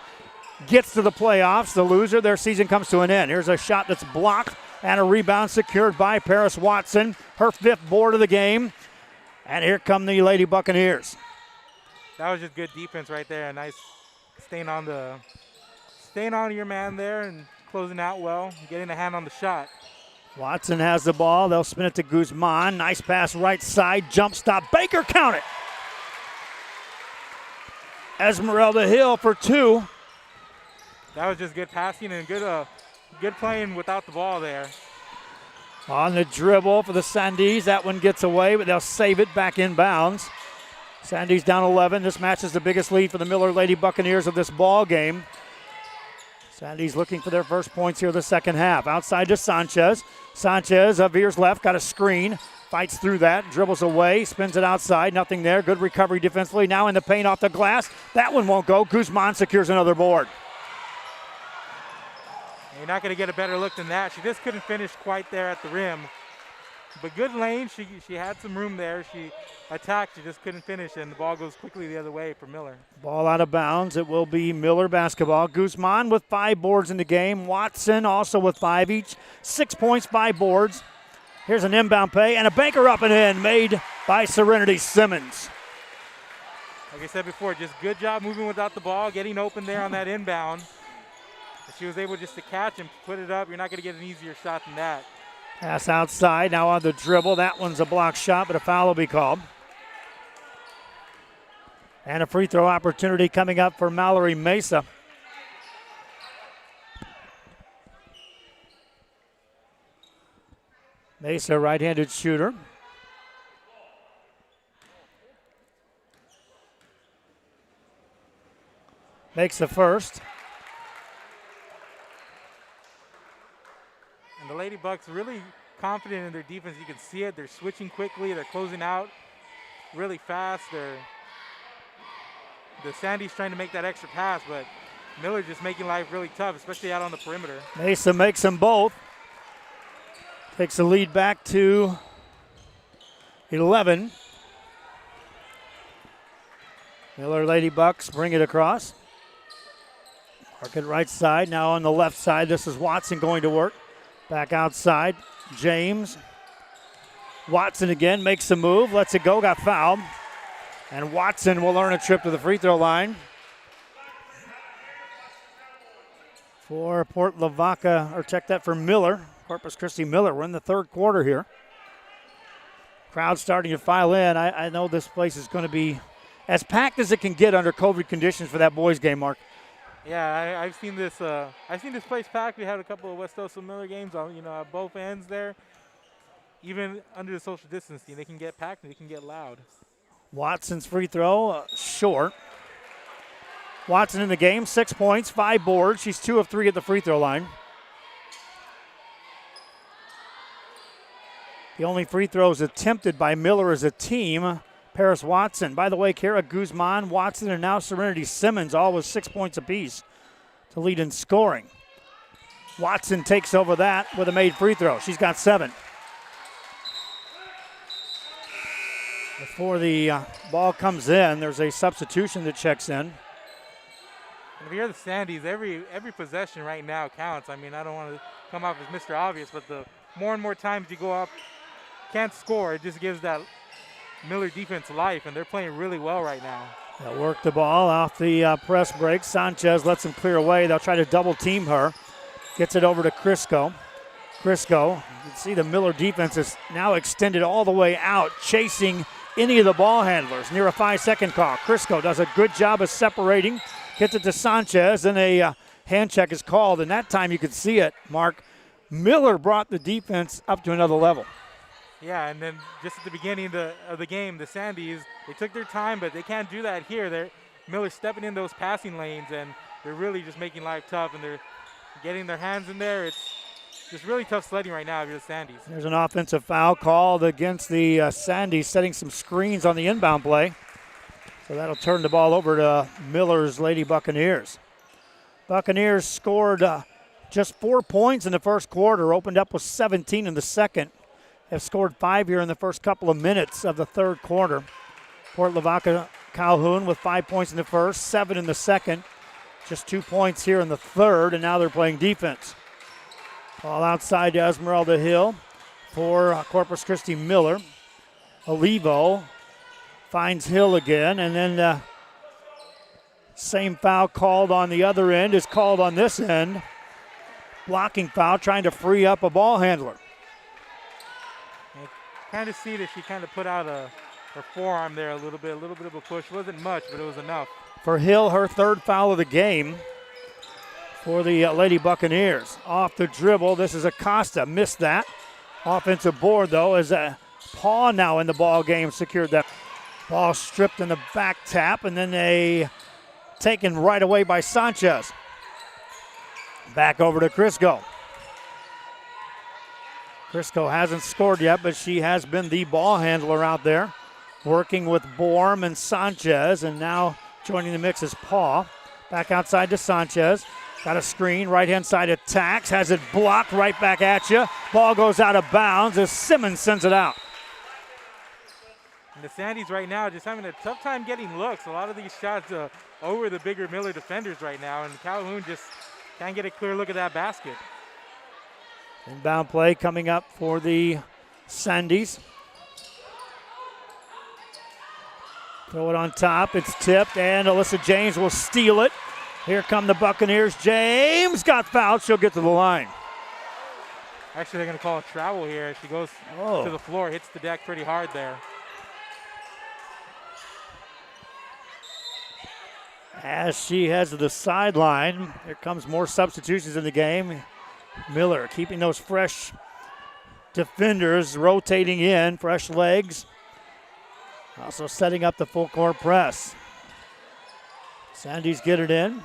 gets to the playoffs. The loser, their season comes to an end. Here's a shot that's blocked and a rebound secured by Paris Watson. Her 5th board of the game. And here come the Lady Buccaneers. That was just good defense right there. A nice staying on your man there and closing out well, getting a hand on the shot. Watson has the ball. They'll spin it to Guzman. Nice pass right side. Jump stop. Baker, count it. Esmeralda Hill for 2. That was just good passing and good playing without the ball there. On the dribble for the Sandees. That one gets away, but they'll save it back inbounds. Sandees down 11. This match is the biggest lead for the Miller Lady Buccaneers of this ball game. Sandees looking for their first points here the second half. Outside to Sanchez. Sanchez veers left, got a screen. Fights through that, dribbles away, spins it outside. Nothing there. Good recovery defensively. Now in the paint off the glass. That one won't go. Guzman secures another board. You're not going to get a better look than that. She just couldn't finish quite there at the rim. But good lane. She had some room there. She attacked. She just couldn't finish, and the ball goes quickly the other way for Miller. Ball out of bounds. It will be Miller basketball. Guzman with 5 boards in the game. Watson also with 5 each. 6 points, 5 boards. Here's an inbound pay and a banker up and in made by Serenity Simmons. Like I said before, just good job moving without the ball, getting open there on that inbound. She was able just to catch and put it up. You're not going to get an easier shot than that. Pass outside, now on the dribble. That one's a block shot, but a foul will be called. And a free throw opportunity coming up for Mallory Mesa. Mesa, right-handed shooter. Makes the first. And the Lady Bucks really confident in their defense. You can see it. They're switching quickly. They're closing out really fast. The Sandy's trying to make that extra pass, but Miller just making life really tough, especially out on the perimeter. Mesa makes them both. Takes the lead back to 11. Miller Lady Bucks bring it across. Mark it right side. Now on the left side, this is Watson going to work. Back outside, James. Watson again makes the move, lets it go, got fouled. And Watson will earn a trip to the free throw line. For Port Lavaca, or check that for Miller. Corpus Christi Miller. We're in the third quarter here. Crowd starting to file in. I know this place is going to be as packed as it can get under COVID conditions for that boys game, Mark. Yeah, I've seen this. I've seen this place packed. We had a couple of West Osa Miller games, at both ends there. Even under the social distancing, they can get packed and they can get loud. Watson's free throw, short. Watson in the game, 6 points, 5 boards. She's 2 of 3 at the free throw line. The only free throws attempted by Miller as a team, Paris Watson. By the way, Kara Guzman, Watson, and now Serenity Simmons, all with 6 points apiece to lead in scoring. Watson takes over that with a made free throw. She's got 7. Before the ball comes in, there's a substitution that checks in. And if you're the Sandys, every possession right now counts. I mean, I don't want to come off as Mr. Obvious, but the more and more times you go up, can't score, it just gives that Miller defense life, and they're playing really well right now. They'll work the ball off the press break. Sanchez lets them clear away. They'll try to double team her. Gets it over to Crisco. Crisco, you can see the Miller defense is now extended all the way out, chasing any of the ball handlers near a 5-second call. Crisco does a good job of separating, gets it to Sanchez, and a hand check is called. And that time you could see it, Mark. Miller brought the defense up to another level. Yeah, and then just at the beginning of the game, the Sandys, they took their time, but they can't do that here. Miller's stepping in those passing lanes, and they're really just making life tough, and they're getting their hands in there. It's just really tough sledding right now if you're the Sandys. There's an offensive foul called against the Sandys, setting some screens on the inbound play. So that'll turn the ball over to Miller's Lady Buccaneers. Buccaneers scored just 4 points in the first quarter, opened up with 17 in the second. Have scored 5 here in the first couple of minutes of the third quarter. Port Lavaca Calhoun with 5 points in the first, 7 in the second. Just 2 points here in the third, and now they're playing defense. Ball outside to Esmeralda Hill for Corpus Christi Miller. Olivo finds Hill again, and then same foul called on the other end is called on this end. Blocking foul, trying to free up a ball handler. Kind of see that she kind of put out her forearm there a little bit of a push. Wasn't much, but it was enough. For Hill, her third foul of the game for the Lady Buccaneers. Off the dribble, this is Acosta, missed that. Offensive board, though, as Paw now in the ball game secured that. Ball stripped in the back tap, and then taken right away by Sanchez. Back over to Crisco. Crisco hasn't scored yet, but she has been the ball handler out there, working with Borm and Sanchez, and now joining the mix is Paw. Back outside to Sanchez. Got a screen, right-hand side attacks, has it blocked right back at you. Ball goes out of bounds as Simmons sends it out. And the Sandys right now just having a tough time getting looks. A lot of these shots over the bigger Miller defenders right now, and Calhoun just can't get a clear look at that basket. Inbound play coming up for the Sandys. Throw it on top, it's tipped, and Alyssa James will steal it. Here come the Buccaneers. James got fouled, she'll get to the line. Actually, they're going to call a travel here. She goes to the floor, hits the deck pretty hard there. As she heads to the sideline, here comes more substitutions in the game. Miller keeping those fresh defenders rotating in, fresh legs. Also setting up the full court press. Sandys get it in.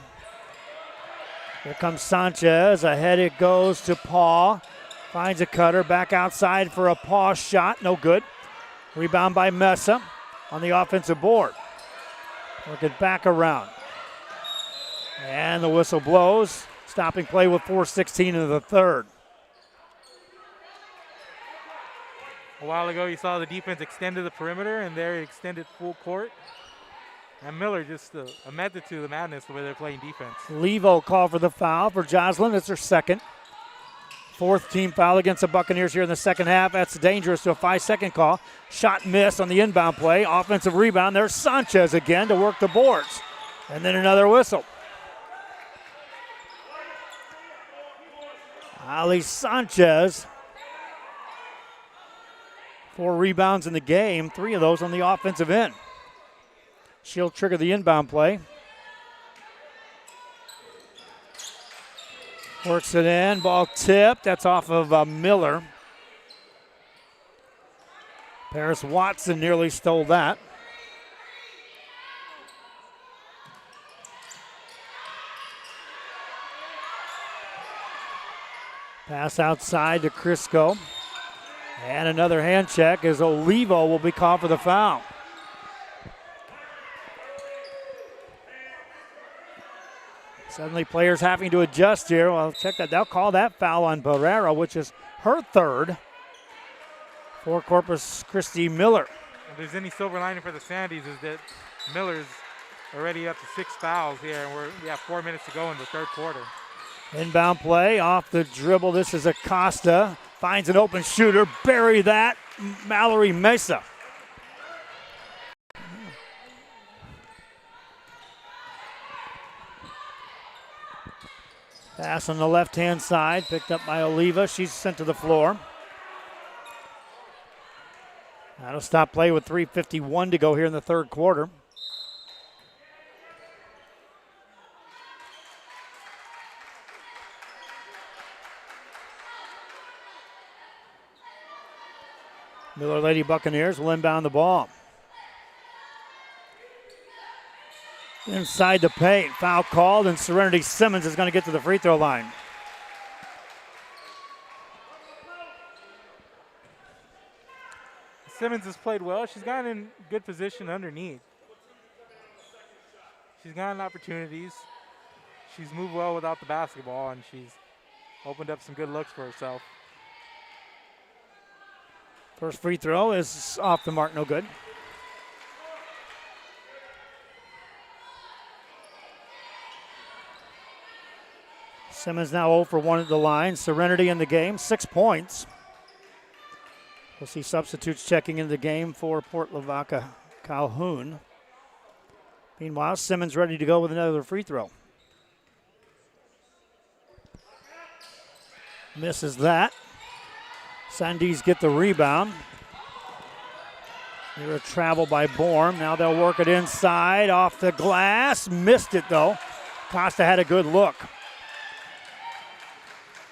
Here comes Sanchez. Ahead it goes to Paul. Finds a cutter. Back outside for a Paul shot. No good. Rebound by Mesa on the offensive board. Work it back around. And the whistle blows. Stopping play with 4:16 in the third. A while ago, you saw the defense extend to the perimeter, and there it extended full court. And Miller just a method to the madness the way they're playing defense. Levo called for the foul for Joslyn. It's her second. Fourth team foul against the Buccaneers here in the second half. That's dangerous to a 5-second call. Shot miss on the inbound play. Offensive rebound. There's Sanchez again to work the boards. And then another whistle. Ali Sanchez. 4 rebounds in the game. 3 of those on the offensive end. She'll trigger the inbound play. Works it in. Ball tipped. That's off of Miller. Paris Watson nearly stole that. Pass outside to Crisco. And another hand check as Olivo will be called for the foul. Suddenly players having to adjust here. Well, check that. They'll call that foul on Barrera, which is her third for Corpus Christi Miller. If there's any silver lining for the Sandys is that Miller's already up to 6 fouls here, and we have 4 minutes to go in the third quarter. Inbound play off the dribble. This is Acosta. Finds an open shooter. Bury that. Mallory Mesa. Pass on the left-hand side, picked up by Oliva. She's sent to the floor. That'll stop play with 3:51 to go here in the third quarter. Miller Lady Buccaneers will inbound the ball. Inside the paint, foul called, and Serenity Simmons is going to get to the free throw line. Simmons has played well. She's gotten in good position underneath. She's gotten opportunities. She's moved well without the basketball, and she's opened up some good looks for herself. First free throw is off the mark, no good. Simmons now 0 for 1 at the line. Serenity in the game, 6 points. We'll see substitutes checking in the game for Port Lavaca Calhoun. Meanwhile, Simmons ready to go with another free throw. Misses that. Sandys get the rebound. Here a travel by Borm. Now they'll work it inside off the glass. Missed it though. Costa had a good look.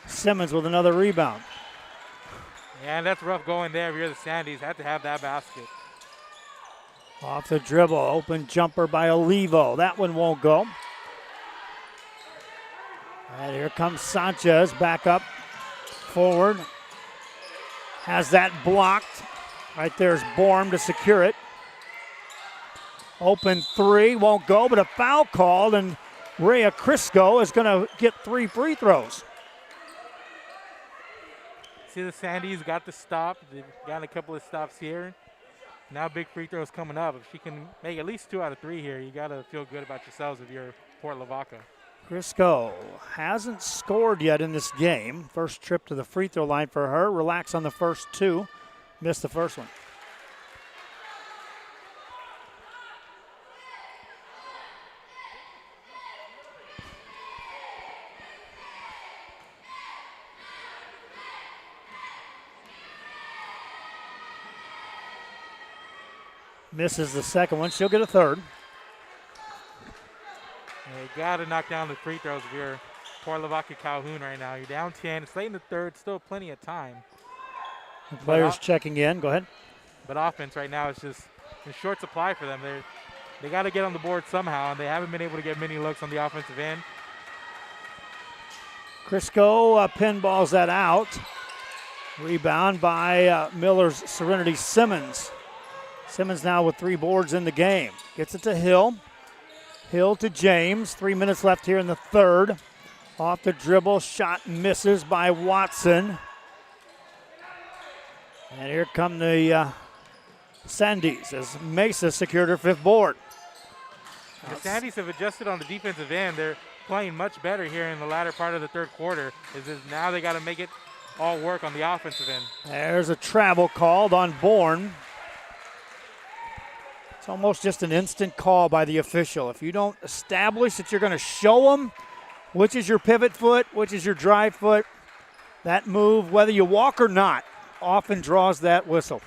Simmons with another rebound. Yeah, and that's rough going there if you're the Sandys. Have to have that basket. Off the dribble. Open jumper by Olivo. That one won't go. And here comes Sanchez back up forward. Has that blocked. Right there's Borm to secure it. Open three, won't go, but a foul called, and Rhea Crisco is going to get 3 free throws. See, the Sandys got the stop. They've gotten a couple of stops here. Now big free throws coming up. If she can make at least 2 out of 3 here, you got to feel good about yourselves if you're Port Lavaca. Crisco hasn't scored yet in this game. First trip to the free throw line for her. Relax on the first 2. Missed the first one. Misses the second one. She'll get a third. You got to knock down the free throws if you're Port Lavaca Calhoun right now. You're down 10. It's late in the third. Still plenty of time. The players checking in. Go ahead. But offense right now is just in short supply for them. They got to get on the board somehow, and they haven't been able to get many looks on the offensive end. Crisco pinballs that out. Rebound by Miller's Serenity Simmons. Simmons now with 3 boards in the game. Gets it to Hill. Hill to James. 3 minutes left here in the third. Off the dribble. Shot misses by Watson. And here come the Sandys as Mesa secured her 5th board. The Sandys have adjusted on the defensive end. They're playing much better here in the latter part of the third quarter. Now they got to make it all work on the offensive end. There's a travel called on Bourne. It's almost just an instant call by the official. If you don't establish that you're going to show them which is your pivot foot, which is your drive foot, that move, whether you walk or not, often draws that whistle.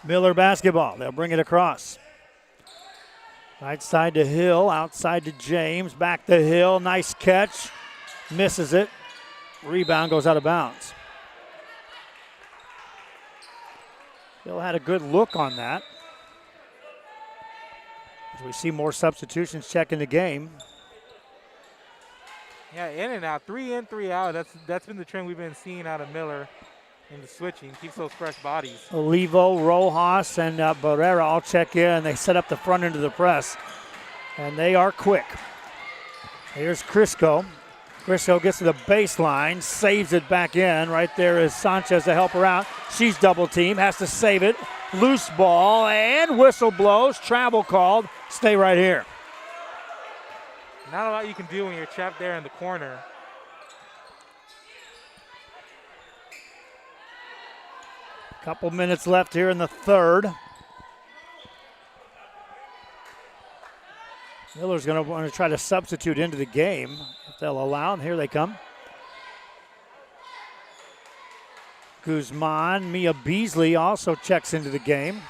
Miller basketball. They'll bring it across. Right side to Hill, outside to James, back to Hill. Nice catch. Misses it. Rebound goes out of bounds. Hill had a good look on that. As we see more substitutions checking the game. Yeah, in and out. 3 in, 3 out. That's been the trend we've been seeing out of Miller in the switching. Keeps those fresh bodies. Olivo, Rojas, and Barrera all check in, and they set up the front end of the press. And they are quick. Here's Crisco. Crisco gets to the baseline, saves it back in. Right there is Sanchez to help her out. She's double teamed, has to save it. Loose ball, and whistle blows. Travel called. Stay right here. Not a lot you can do when you're trapped there in the corner. Couple minutes left here in the third. Miller's going to want to try to substitute into the game if they'll allow, and here they come. Guzman, Mia Beasley also checks into the game.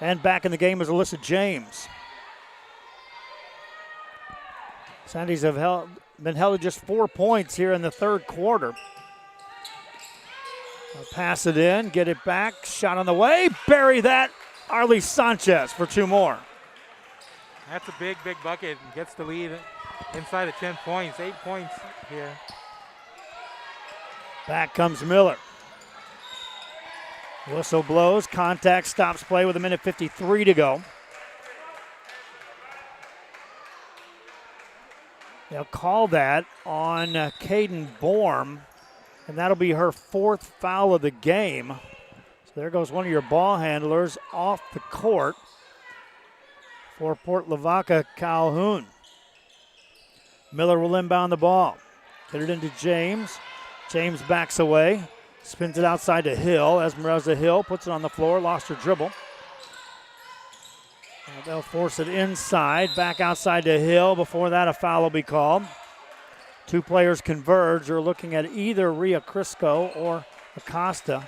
And back in the game is Alyssa James. Sandys have been held to just 4 points here in the third quarter. They'll pass it in, get it back, shot on the way, bury that. Arlie Sanchez for 2 more. That's a big, big bucket and gets the lead inside of 10 points, 8 points here. Back comes Miller. Whistle blows, contact stops play with 1:53 to go. They'll call that on Caden Borm, and that'll be her 4th foul of the game. So there goes one of your ball handlers off the court for Port Lavaca Calhoun. Miller will inbound the ball. Get it into James. James backs away. Spins it outside to Hill. Esmeralda Hill puts it on the floor. Lost her dribble. And they'll force it inside. Back outside to Hill. Before that, a foul will be called. 2 players converge. You're looking at either Rhea Crisco or Acosta.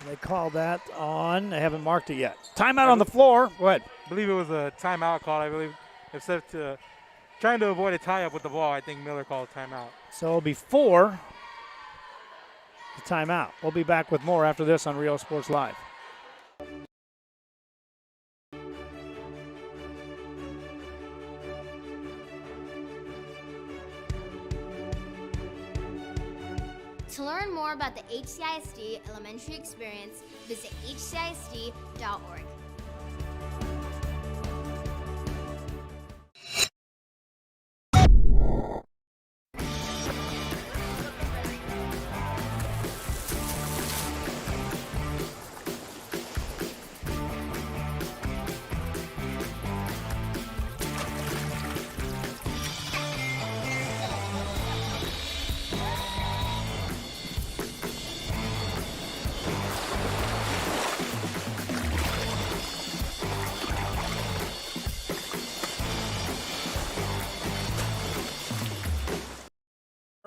They call that on. They haven't marked it yet. Timeout on the floor. Go ahead. I believe it was a timeout call. I believe instead of trying to avoid a tie-up with the ball, I think Miller called a timeout. So it'll be 4. The timeout. We'll be back with more after this on Rio Sports Live. To learn more about the HCISD elementary experience, visit hcisd.org.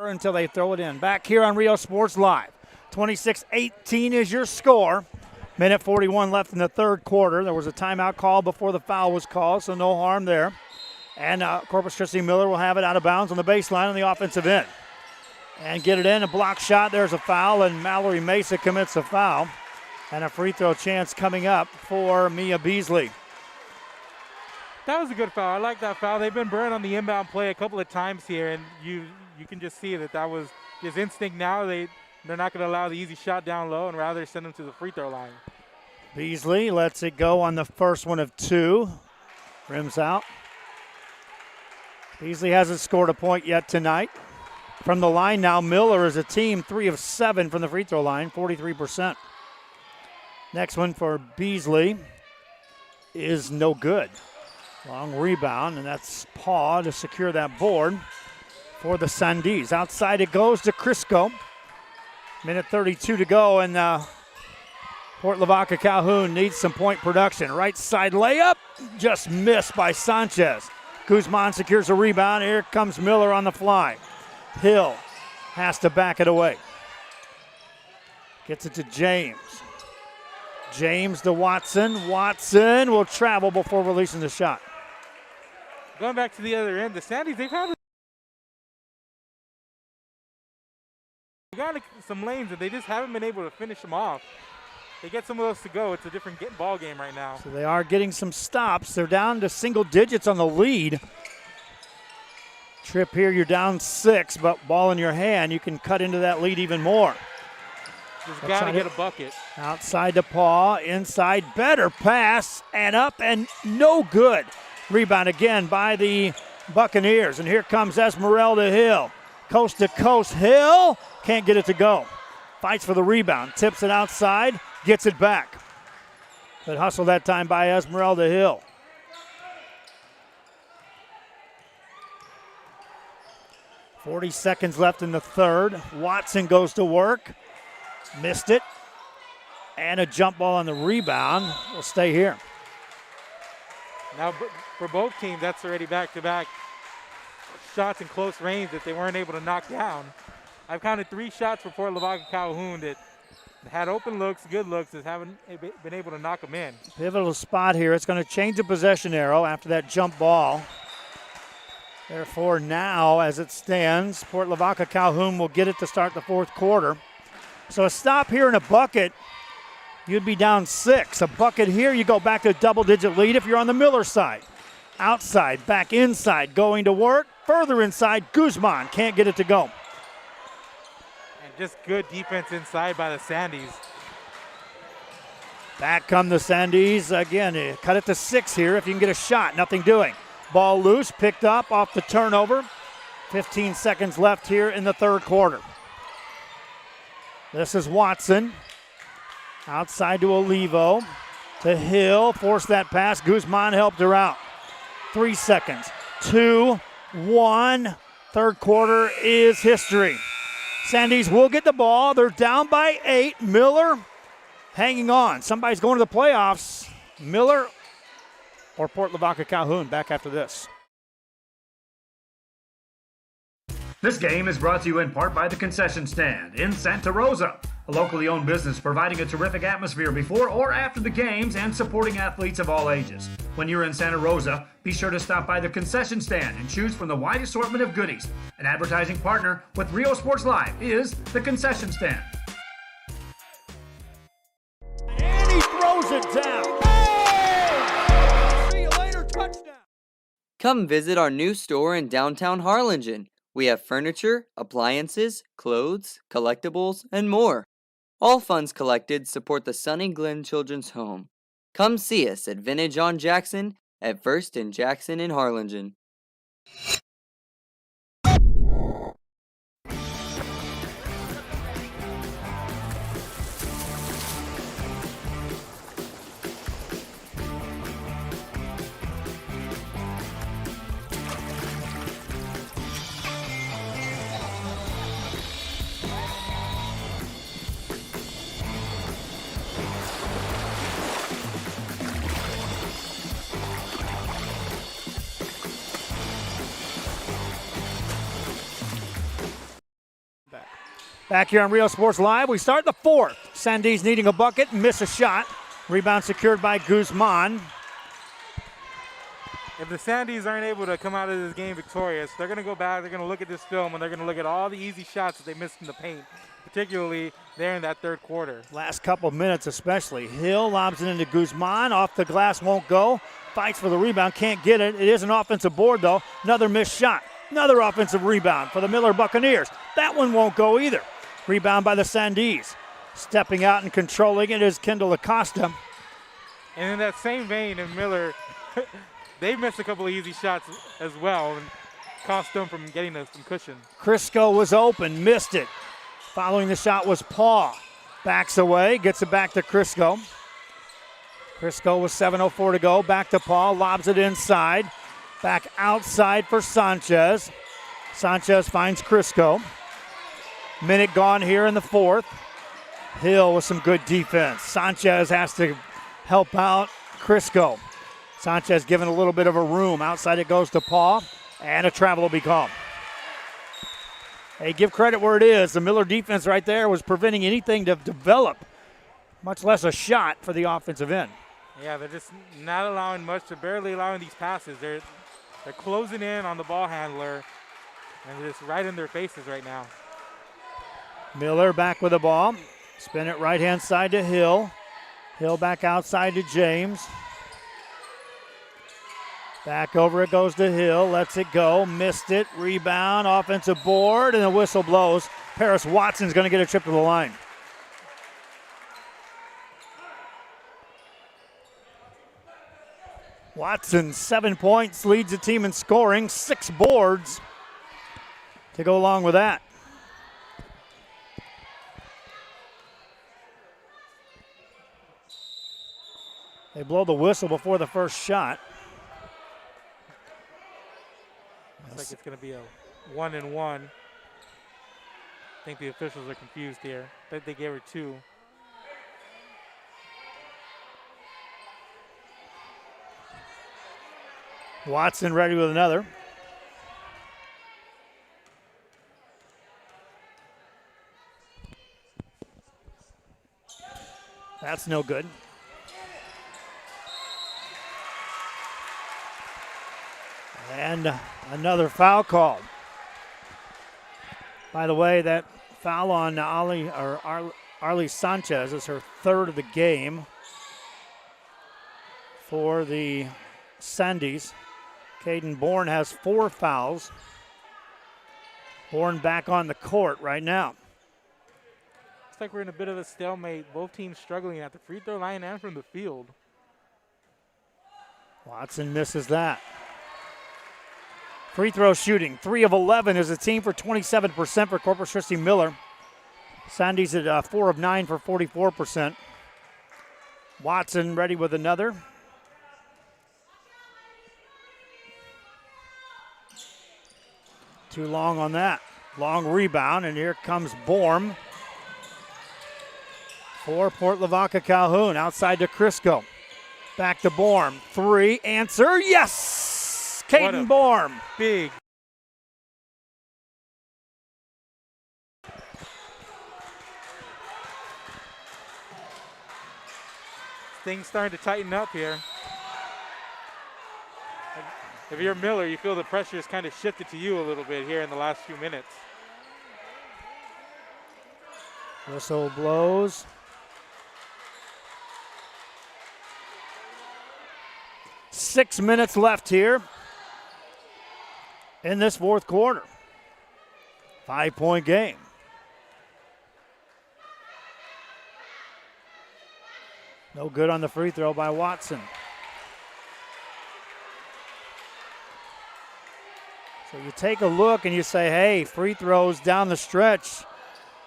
Until they throw it in. Back here on Rio Sports Live. 26-18 is your score. 1:41 left in the third quarter. There was a timeout call before the foul was called, so no harm there. And Corpus Christi Miller will have it out of bounds on the baseline on the offensive end. And get it in, a block shot, there's a foul, and Mallory Mesa commits a foul. And a free throw chance coming up for Mia Beasley. That was a good foul. I like that foul. They've been burned on the inbound play a couple of times here, and you can just see that was his instinct now. They're not going to allow the easy shot down low and rather send him to the free throw line. Beasley lets it go on the first one of two. Rims out. Beasley hasn't scored a point yet tonight. From the line now, Miller is a team 3 of 7 from the free throw line, 43%. Next one for Beasley is no good. Long rebound, and that's Paw to secure that board for the Sandys. Outside it goes to Crisco. Minute 32 to go, and Port Lavaca Calhoun needs some point production. Right side layup, just missed by Sanchez. Guzman secures a rebound. Here comes Miller on the fly. Hill has to back it away. Gets it to James. James to Watson. Watson will travel before releasing the shot. Going back to the other end, the Sandys, they've got some lanes, and they just haven't been able to finish them off. They get some of those to go. It's a different ball game right now. So they are getting some stops. They're down to single digits on the lead. Trip here, you're down 6, but ball in your hand, you can cut into that lead even more. Just got to get a bucket. Outside to Paw, inside, better pass, and up, and no good. Rebound again by the Buccaneers, and here comes Esmeralda Hill. Coast to coast, Hill can't get it to go. Fights for the rebound, tips it outside, gets it back. Good hustle that time by Esmeralda Hill. .40 seconds left in the third. Watson goes to work. Missed it. And a jump ball on the rebound. Will stay here. Now for both teams, that's already back-to-back shots in close range that they weren't able to knock down. I've counted 3 shots for Port Lavaca Calhoun that had open looks, good looks, that haven't been able to knock them in. Pivotal spot here. It's going to change the possession arrow after that jump ball. Therefore, now, as it stands, Port Lavaca Calhoun will get it to start the fourth quarter. So a stop here and a bucket, you'd be down 6. A bucket here, you go back to a double-digit lead if you're on the Miller side. Outside, back inside, going to work. Further inside, Guzman can't get it to go. And just good defense inside by the Sandys. Back come the Sandys. Again, cut it to 6 here if you can get a shot. Nothing doing. Ball loose, picked up off the turnover. 15 seconds left here in the third quarter. This is Watson. Outside to Olivo. To Hill. Forced that pass. Guzman helped her out. 3 seconds. 2, 1. Third quarter is history. Sandys will get the ball. They're down by 8. Miller hanging on. Somebody's going to the playoffs. Miller or Port Lavaca Calhoun. Back after this. This game is brought to you in part by the Concession Stand in Santa Rosa, a locally owned business providing a terrific atmosphere before or after the games and supporting athletes of all ages. When you're in Santa Rosa, be sure to stop by the Concession Stand and choose from the wide assortment of goodies. An advertising partner with Rio Sports Live is the Concession Stand. And he throws it down. See you later, touchdown. Come visit our new store in downtown Harlingen. We have furniture, appliances, clothes, collectibles, and more. All funds collected support the Sunny Glen Children's Home. Come see us at Vintage on Jackson at First and Jackson in Harlingen. Back here on Rio Sports Live, we start the fourth. Sandys needing a bucket, miss a shot. Rebound secured by Guzman. if the Sandies aren't able to come out of this game victorious, they're going to go back, they're going to look at this film, and they're going to look at all the easy shots that they missed in the paint, particularly there in that third quarter. Last couple of minutes especially. Hill lobs it into Guzman. Off the glass, won't go. Fights for the rebound, can't get it. It is an offensive board, though. Another missed shot. Another offensive rebound for the Miller Buccaneers. That one won't go either. Rebound by the Sandies. Stepping out and controlling it is Kendall Acosta. And in that same vein, in Miller, they missed a couple of easy shots as well and cost them from getting some cushion. Crisco was open, missed it. Following the shot was Paul. Backs away, gets it back to Crisco. Crisco with 7:04 to go. Back to Paul, lobs it inside. Back outside for Sanchez. Sanchez finds Crisco. Minute gone here in the fourth. Hill with some good defense. Sanchez has to help out Crisco. Sanchez given a little bit of a room. Outside it goes to Paul, and a travel will be called. Hey, give credit where it is. The Miller defense right there was preventing anything to develop, much less a shot for the offensive end. Yeah, they're just not allowing much. They're barely allowing these passes. They're closing in on the ball handler, and it's right in their faces right now. Miller back with the ball. Spin it right-hand side to Hill. Hill back outside to James. Back over it goes to Hill. Lets it go. Missed it. Rebound. Offensive board. And the whistle blows. Paris Watson's going to get a trip to the line. Watson, 7 points, leads the team in scoring. 6 boards to go along with that. They blow the whistle before the first shot. Looks like it's going to be a 1-and-1. I think the officials are confused here. I think they gave her 2. Watson ready with another. That's no good. And another foul called. By the way, that foul on Arlie Sanchez is her third of the game for the Sandies. Caden Bourne has 4 fouls. Bourne back on the court right now. Looks like we're in a bit of a stalemate. Both teams struggling at the free throw line and from the field. Watson misses that. Free throw shooting, 3 of 11 is a team for 27% for Corpus Christi Miller. Sandy's at 4 of 9 for 44%. Watson ready with another. Too long on that. Long rebound, and here comes Borm for Port Lavaca Calhoun. Outside to Crisco. Back to Borm. 3, answer, yes! Caden Borm. Big. Things starting to tighten up here. If you're Miller, you feel the pressure has kind of shifted to you a little bit here in the last few minutes. Whistle blows. Six minutes left here in this fourth quarter. 5-point game. No good on the free throw by Watson. So you take a look and you say, hey, free throws down the stretch,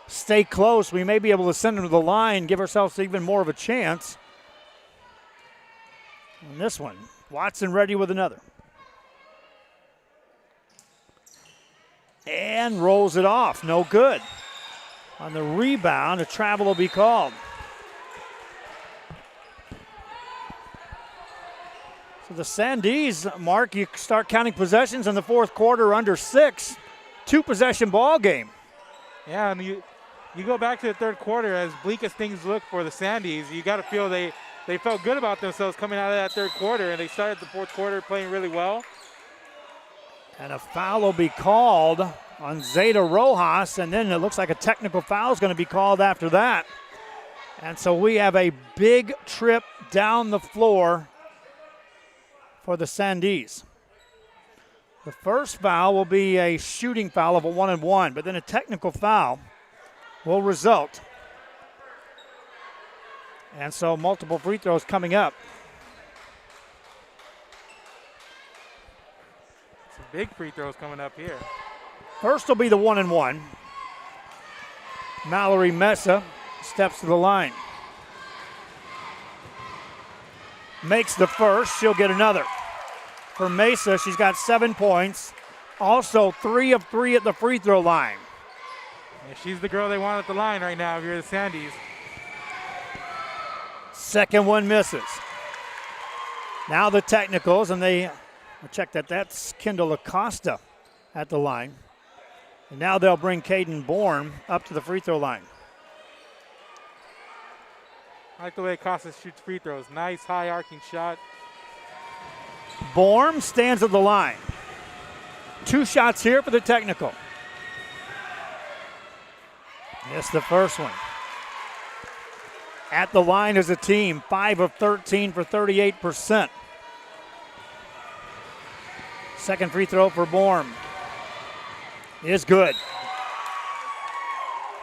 stay close. We may be able to send them to the line, give ourselves even more of a chance. And this one, Watson ready with another. And rolls it off, no good. On the rebound, a travel will be called. So the Sandies, Mark, you start counting possessions in the fourth quarter under 6. 2-possession ball game. Yeah, and you go back to the third quarter, as bleak as things look for the Sandies, you got to feel they they felt good about themselves coming out of that third quarter, and they started the fourth quarter playing really well. And a foul will be called on Zeta Rojas, and then it looks like a technical foul is going to be called after that. And so we have a big trip down the floor for the Sandees. The first foul will be a shooting foul of a 1-and-1, but then a technical foul will result. And so multiple free throws coming up. Some big free throws coming up here. First will be the 1-and-1. Mallory Mesa steps to the line. Makes the first, she'll get another. For Mesa, she's got 7 points. Also 3 of 3 at the free throw line. Yeah, she's the girl they want at the line right now if you're the Sandies. Second one misses. Now the technicals, and they check that's Kendall Acosta at the line. And now they'll bring Caden Bourne up to the free throw line. I like the way Acosta shoots free throws. Nice high arcing shot. Bourne stands at the line. 2 shots here for the technical. Missed the first one. At the line as a team, 5 of 13 for 38%. Second free throw for Bourne is good.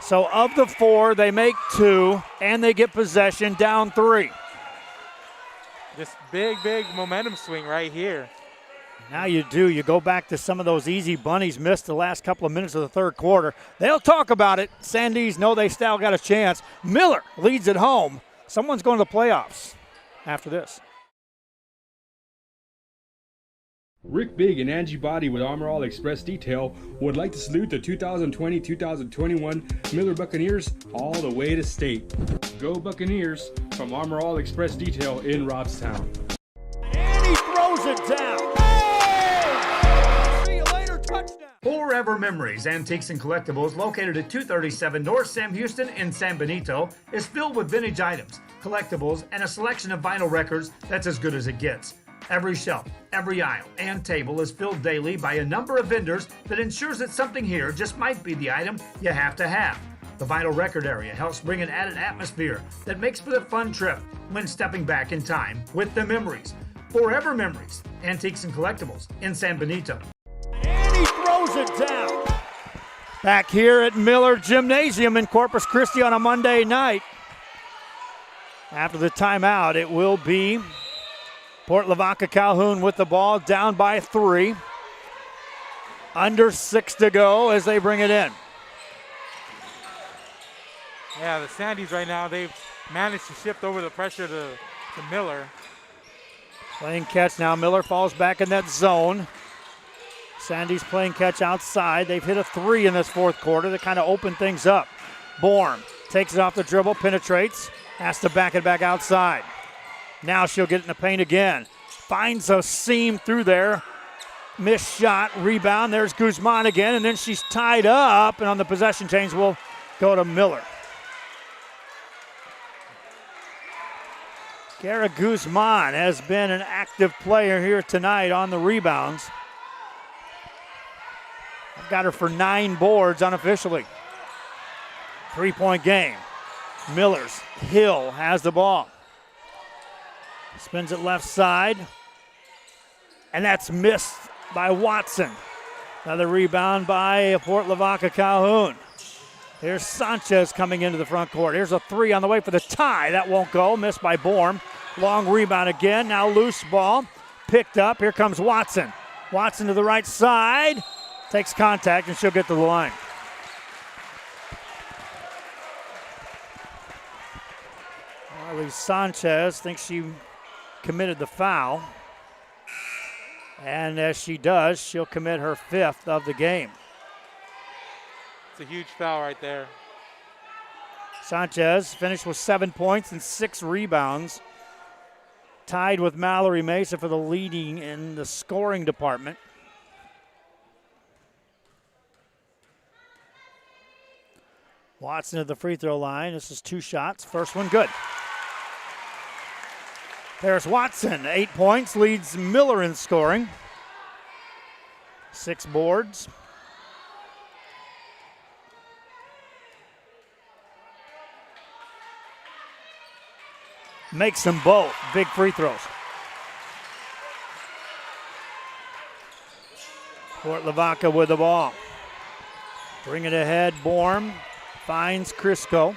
So of the 4, they make 2, and they get possession down 3. Just big momentum swing right here. Now you do. You go back to some of those easy bunnies missed the last couple of minutes of the third quarter. They'll talk about it. Sandies know they still got a chance. Miller leads at home. Someone's going to the playoffs after this. Rick Big and Angie Body with Armor All Express Detail would like to salute the 2020-2021 Miller Buccaneers all the way to state. Go Buccaneers from Armor All Express Detail in Robstown. And he throws it down. Hey! See you later, touchdown. Forever Memories, Antiques and Collectibles, located at 237 North Sam Houston in San Benito, is filled with vintage items, collectibles, and a selection of vinyl records that's as good as it gets. Every shelf, every aisle, and table is filled daily by a number of vendors that ensures that something here just might be the item you have to have. The vinyl record area helps bring an added atmosphere that makes for the fun trip when stepping back in time with the memories. Forever Memories, Antiques and Collectibles in San Benito. And he throws it down. Back here at Miller Gymnasium in Corpus Christi on a Monday night. After the timeout, it will be Port Lavaca Calhoun with the ball, down by 3. Under 6 to go as they bring it in. Yeah, the Sandies right now, they've managed to shift over the pressure to Miller. Playing catch now. Miller falls back in that zone. Sandies playing catch outside. They've hit a 3 in this fourth quarter that kind of opened things up. Bourne takes it off the dribble, penetrates, has to back it back outside. Now she'll get it in the paint again. Finds a seam through there. Missed shot, rebound. There's Guzman again, and then she's tied up, and on the possession change will go to Miller. Gara Guzman has been an active player here tonight on the rebounds. I've got her for 9 boards unofficially. 3-point game. Miller's Hill has the ball. Spins it left side. And that's missed by Watson. Another rebound by Port Lavaca Calhoun. Here's Sanchez coming into the front court. Here's a 3 on the way for the tie. That won't go. Missed by Bourne. Long rebound again. Now loose ball. Picked up. Here comes Watson. Watson to the right side. Takes contact, and she'll get to the line. Marley Sanchez thinks she committed the foul. And as she does, she'll commit her 5th of the game. It's a huge foul right there. Sanchez finished with 7 points and 6 rebounds. Tied with Mallory Mesa for the leading in the scoring department. Watson at the free throw line. This is 2 shots. First one good. There's Watson, 8 points, leads Miller in scoring. 6 boards. Makes them both big free throws. Fort Lavaca with the ball. Bring it ahead, Borm finds Crisco.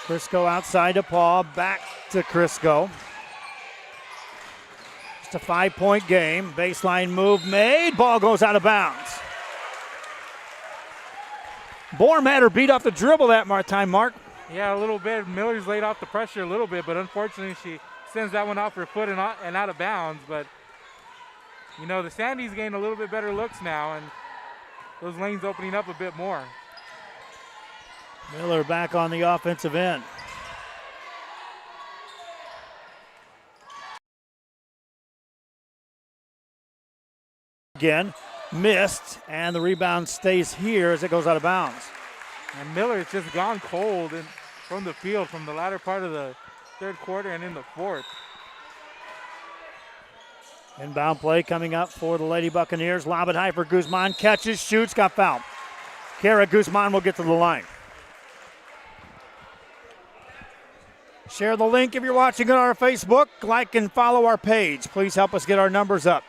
Crisco outside to Paul, back to Crisco. Just a 5-point game. Baseline move made, ball goes out of bounds. Borm had her beat off the dribble that time, Mark. Yeah, a little bit. Miller's laid off the pressure a little bit, but unfortunately she sends that one off her foot and out of bounds. But, you know, the Sandys gain a little bit better looks now, and those lanes opening up a bit more. Miller back on the offensive end. Again, missed, and the rebound stays here as it goes out of bounds. And Miller's just gone cold from the field from the latter part of the third quarter and in the fourth. Inbound play coming up for the Lady Buccaneers. Lob it high for Guzman. Catches, shoots, got fouled. Kara Guzman will get to the line. Share the link if you're watching on our Facebook. Like and follow our page. Please help us get our numbers up.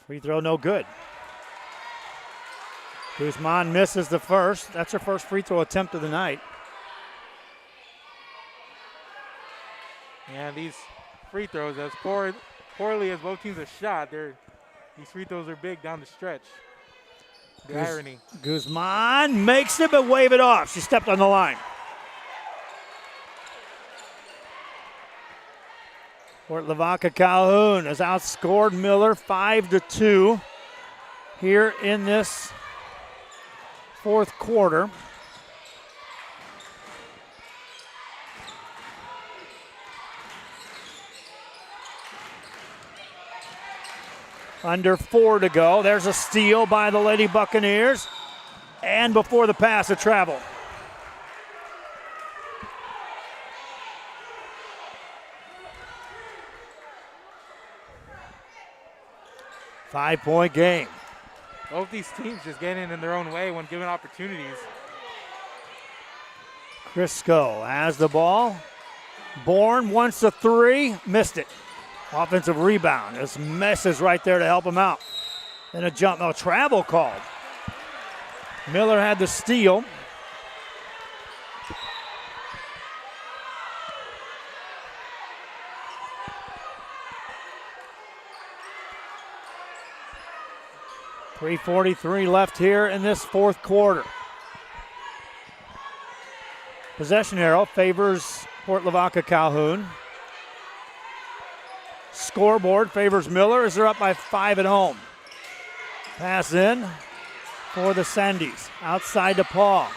Free throw no good. Guzman misses the first. That's her first free throw attempt of the night. And these free throws, as poorly as both teams have shot, these free throws are big down the stretch. The irony. Guzman makes it, but wave it off. She stepped on the line. Fort Lavaca Calhoun has outscored Miller 5-2 here in this fourth quarter. Under 4 to go. There's a steal by the Lady Buccaneers. And before the pass, a travel. Five-point game. Both these teams just getting in their own way when given opportunities. Crisco has the ball. Bourne wants a three, missed it. Offensive rebound. There's messes right there to help him out. Then a jump, no, travel called. Miller had the steal. .343 left here in this fourth quarter. Possession arrow favors Fort Lavaca Calhoun. Scoreboard favors Miller as they're up by 5 at home. Pass in for the Sandys. Outside to Paul.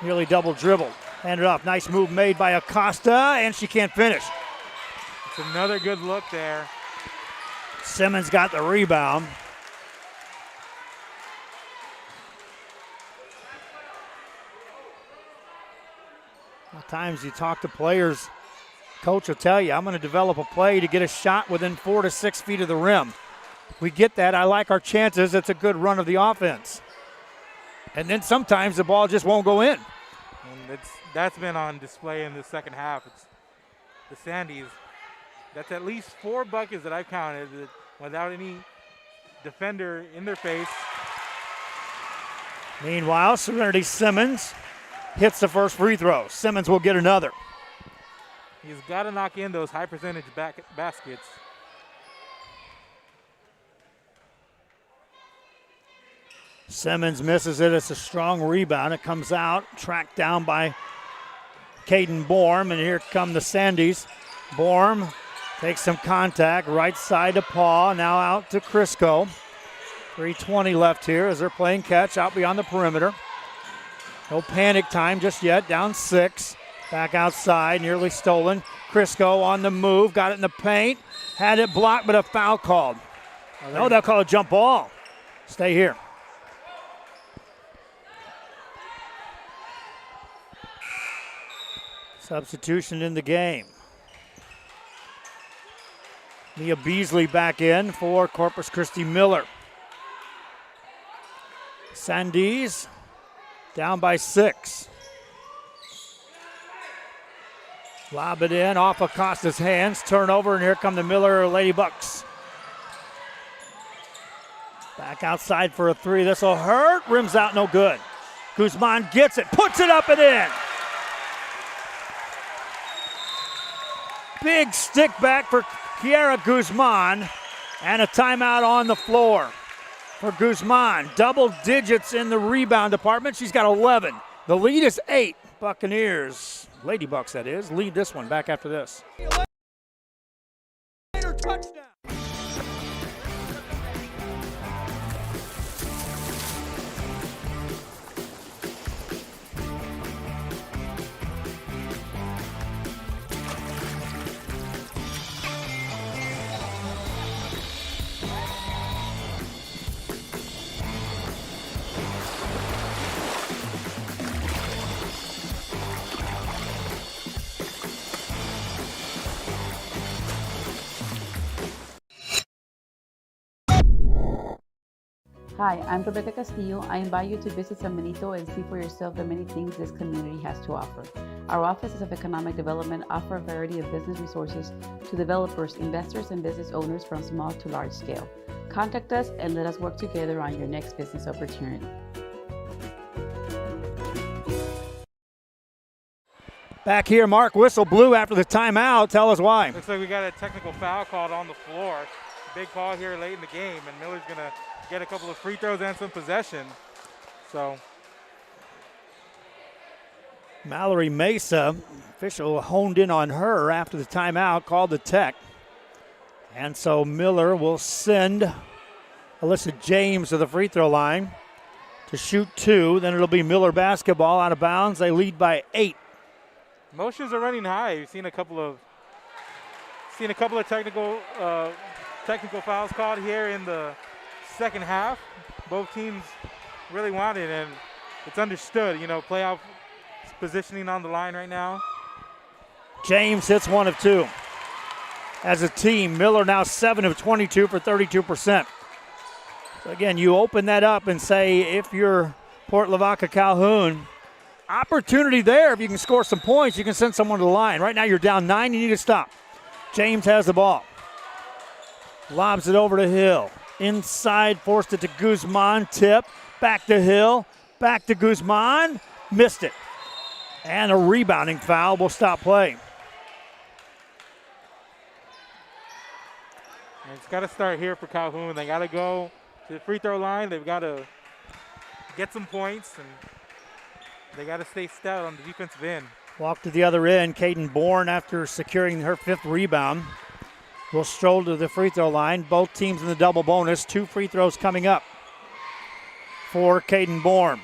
Nearly double dribbled. Handed off. Nice move made by Acosta, and she can't finish. It's another good look there. Simmons got the rebound. At times you talk to players, coach will tell you, I'm going to develop a play to get a shot within 4 to 6 feet of the rim. We get that. I like our chances. It's a good run of the offense. And then sometimes the ball just won't go in. And that's been on display in the second half. It's the Sandys. That's at least 4 buckets that I've counted without any defender in their face. Meanwhile, Serenity Simmons hits the first free throw. Simmons will get another. He's got to knock in those high percentage baskets. Simmons misses it. It's a strong rebound. It comes out, tracked down by Caden Borm, and here come the Sandys. Borm takes some contact, right side to Paul, now out to Crisco. 3:20 left here as they're playing catch out beyond the perimeter. No panic time just yet, down 6. Back outside, nearly stolen. Crisco on the move, got it in the paint. Had it blocked, but a foul called. No, they'll call a jump ball. Stay here. Substitution in the game. Mia Beasley back in for Corpus Christi Miller. Sandys down by 6. Lob it in off Acosta's hands. Turnover, and here come the Miller Lady Bucks. Back outside for a 3. This will hurt. Rims out, no good. Guzman gets it, puts it up and in. Big stick back for Kiara Guzman, and a timeout on the floor for Guzman. Double digits in the rebound department. She's got 11. The lead is 8. Buccaneers, Lady Bucks that is, lead this one back after this. Touchdown. Hi, I'm Rebecca Castillo. I invite you to visit San Benito and see for yourself the many things this community has to offer. Our offices of economic development offer a variety of business resources to developers, investors, and business owners from small to large scale. Contact us and let us work together on your next business opportunity. Back here, Mark Whistle blew after the timeout. Tell us why. Looks like we got a technical foul called on the floor. Big call here late in the game, and Miller's going to get a couple of free throws and some possession. So Mallory Mesa, official honed in on her after the timeout, called the tech. And so Miller will send Alyssa James to the free throw line to shoot 2. Then it'll be Miller basketball out of bounds. They lead by 8. Motions are running high. We've seen a couple of technical fouls called here in the second half. Both teams really want it, and it's understood. You know, playoff positioning on the line right now. James hits 1 of 2. As a team, Miller now 7 of 22 for 32%. So again, you open that up and say, if you're Port Lavaca Calhoun, opportunity there. If you can score some points, you can send someone to the line. Right now you're down 9, you need to stop. James has the ball. Lobs it over to Hill. Inside, forced it to Guzman. Tip, back to Hill, back to Guzman. Missed it. And a rebounding foul will stop play. And it's got to start here for Calhoun. They got to go to the free throw line. They've got to get some points, and they got to stay stout on the defensive end. Walk to the other end. Caden Bourne, after securing her 5th rebound, will stroll to the free throw line. Both teams in the double bonus. 2 free throws coming up for Caden Bourne.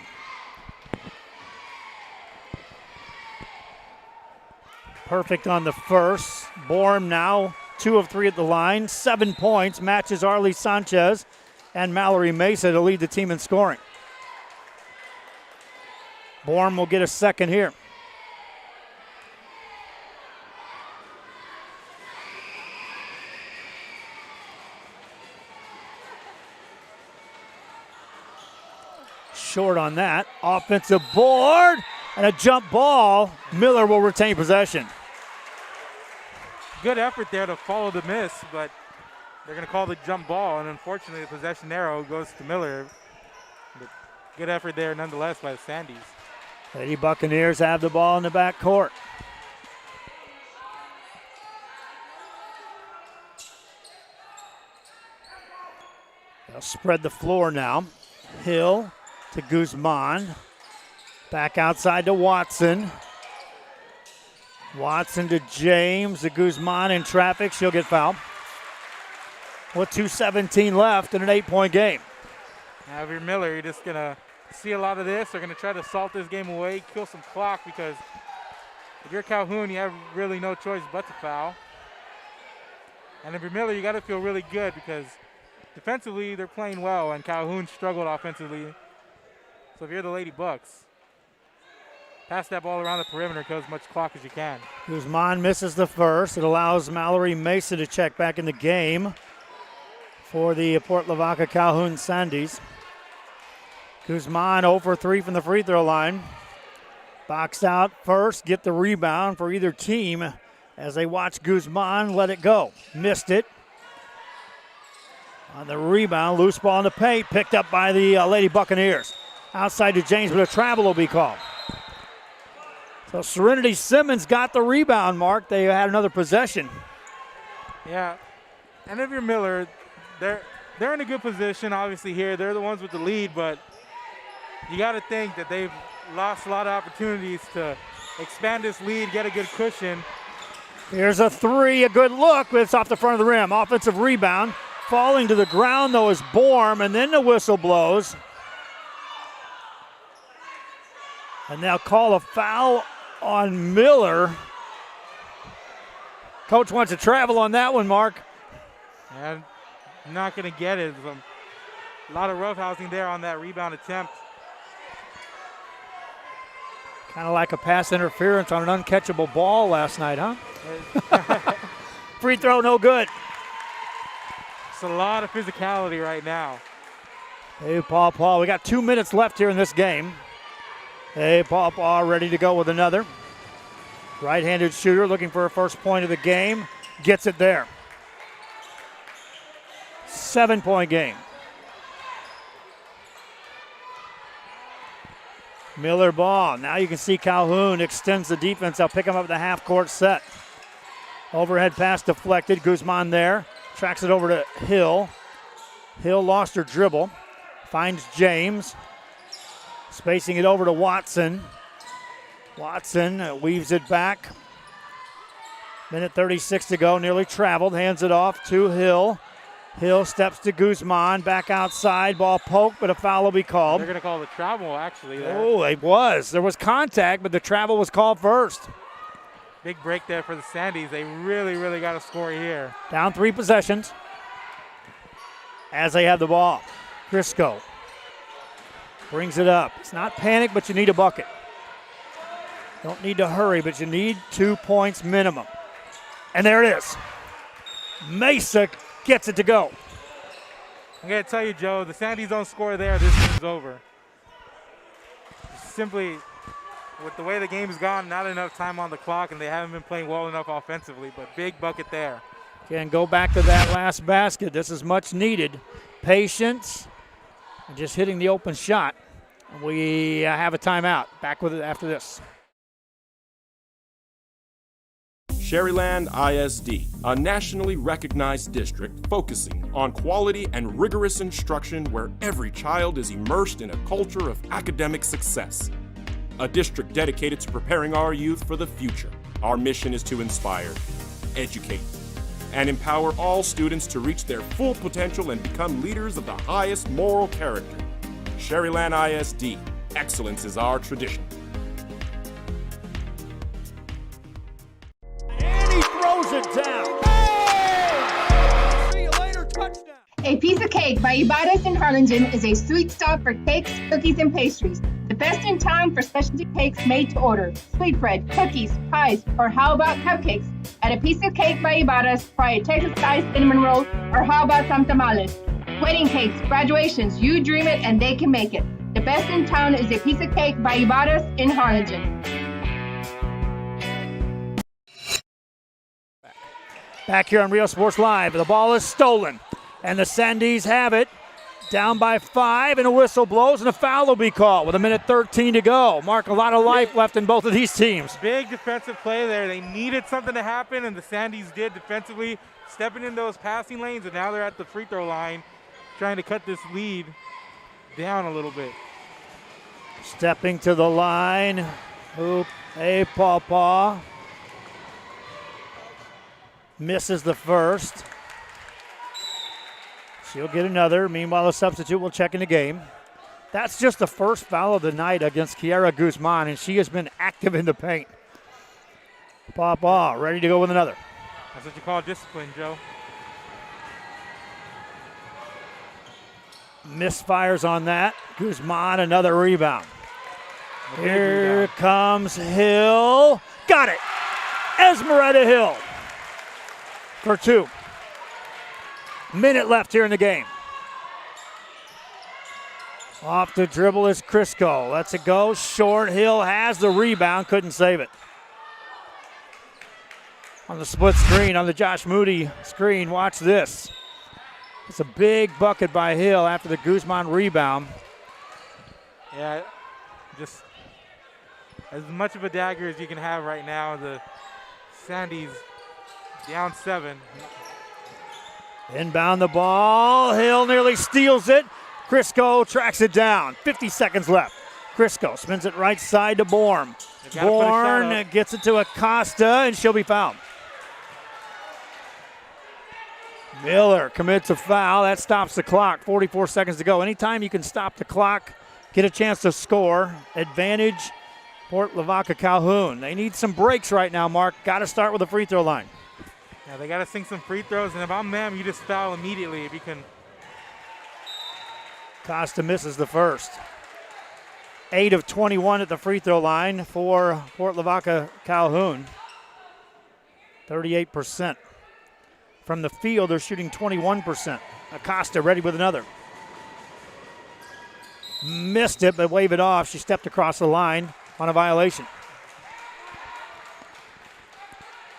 Perfect on the first. Bourne now 2 of 3 at the line. 7 points. Matches Arlie Sanchez and Mallory Mesa to lead the team in scoring. Bourne will get a second here. Short on that. Offensive board and a jump ball. Miller will retain possession. Good effort there to follow the miss, but they're going to call the jump ball, and unfortunately the possession arrow goes to Miller. But good effort there nonetheless by the Sandys. Lady Buccaneers have the ball in the back court. They'll spread the floor now. Hill to Guzman. Back outside to Watson. Watson to James. To Guzman in traffic. She'll get fouled. With 2:17 left in an 8-point game. Now if you're Miller, you're just going to see a lot of this. They're going to try to salt this game away, kill some clock, because if you're Calhoun, you have really no choice but to foul. And if you're Miller, you got to feel really good, because defensively they're playing well, and Calhoun struggled offensively. So if you're the Lady Bucks, pass that ball around the perimeter, go as much clock as you can. Guzman misses the first. It allows Mallory Mesa to check back in the game for the Port Lavaca Calhoun Sandys. Guzman 0 for 3 from the free throw line. Boxed out first, get the rebound for either team as they watch Guzman let it go. Missed it. On the rebound, loose ball in the paint, picked up by the Lady Buccaneers. Outside to James, but a travel will be called. So Serenity Simmons got the rebound, Mark. They had another possession. Yeah, and if you're Miller, they're in a good position, obviously, here. They're the ones with the lead, but you got to think that they've lost a lot of opportunities to expand this lead, get a good cushion. Here's a three, a good look, but it's off the front of the rim. Offensive rebound. Falling to the ground, though, is Borm, and then the whistle blows. And they'll call a foul on Miller. Coach wants to travel on that one, Mark. And not going to get it. A lot of roughhousing there on that rebound attempt. Kind of like a pass interference on an uncatchable ball last night, huh? Free throw, no good. It's a lot of physicality right now. Hey, Paul. We got 2 minutes left here in this game. Hey, Paul ready to go with another. Right-handed shooter looking for a first point of the game. Gets it there. 7-point game. Miller ball. Now you can see Calhoun extends the defense. They'll pick him up at the half-court set. Overhead pass deflected. Guzman there. Tracks it over to Hill. Hill lost her dribble. Finds James. Spacing it over to Watson. Watson weaves it back. Minute 36 to go. Nearly traveled. Hands it off to Hill. Hill steps to Guzman. Back outside. Ball poked, but a foul will be called. They're going to call the travel, actually. There. Oh, it was. There was contact, but the travel was called first. Big break there for the Sandys. They really, really got to score here. Down 3 possessions as they have the ball. Crisco brings it up. It's not panic, but you need a bucket. Don't need to hurry, but you need 2 points minimum. And there it is. Mesa gets it to go. I'm going to tell you, Joe, the Sandys don't score there, this game's over. Simply, with the way the game's gone, not enough time on the clock, and they haven't been playing well enough offensively, but big bucket there. Can go back to that last basket. This is much needed. Patience and just hitting the open shot. We have a timeout. Back with it after this. Sherryland ISD, a nationally recognized district focusing on quality and rigorous instruction where every child is immersed in a culture of academic success. A district dedicated to preparing our youth for the future. Our mission is to inspire, educate, and empower all students to reach their full potential and become leaders of the highest moral character. Sherryland ISD, excellence is our tradition. And he throws it down. Oh! See you later, touchdown. A Piece of Cake by Ibarra's in Harlingen is a sweet stop for cakes, cookies, and pastries. The best in town for specialty cakes made to order. Sweetbread, cookies, pies, or how about cupcakes? At A Piece of Cake by Ibarra's, try a Texas-style cinnamon roll, or how about some tamales? Wedding cakes, graduations, you dream it and they can make it. The best in town is A Piece of Cake by Ibarra's in Harlingen. Back here on Rio Sports Live, the ball is stolen, and the Sandys have it. Down by 5, and a whistle blows, and a foul will be called with 1:13 to go. Mark, a lot of life left in both of these teams. Big defensive play there. They needed something to happen, and the Sandys did defensively, stepping in those passing lanes, and now they're at the free throw line trying to cut this lead down a little bit. Stepping to the line. Oop. Hey, Paw. Misses the first. She'll get another. Meanwhile, the substitute will check in the game. That's just the first foul of the night against Kiara Guzman, and she has been active in the paint. Paw, ready to go with another. That's what you call discipline, Joe. Misfires on that. Guzman, another rebound. Here comes Hill. Got it. Esmeralda Hill for 2. Minute left here in the game. Off the dribble is Crisco. Lets it go. Short. Hill has the rebound. Couldn't save it. On the split screen, on the Josh Moody screen, watch this. It's a big bucket by Hill after the Guzman rebound. Yeah, just as much of a dagger as you can have right now. The Sandy's down 7. Inbound the ball. Hill nearly steals it. Crisco tracks it down. 50 seconds left. Crisco spins it right side to Bourne. Bourne gets it to Acosta, and she'll be fouled. Miller commits a foul. That stops the clock. 44 seconds to go. Anytime you can stop the clock, get a chance to score. Advantage, Port Lavaca Calhoun. They need some breaks right now, Mark. Got to start with the free throw line. Yeah, they got to sink some free throws, and if I'm them, you just foul immediately if you can. Costa misses the first. 8 of 21 at the free throw line for Port Lavaca Calhoun. 38%. From the field, they're shooting 21%. Acosta ready with another. Missed it, but wave it off. She stepped across the line on a violation.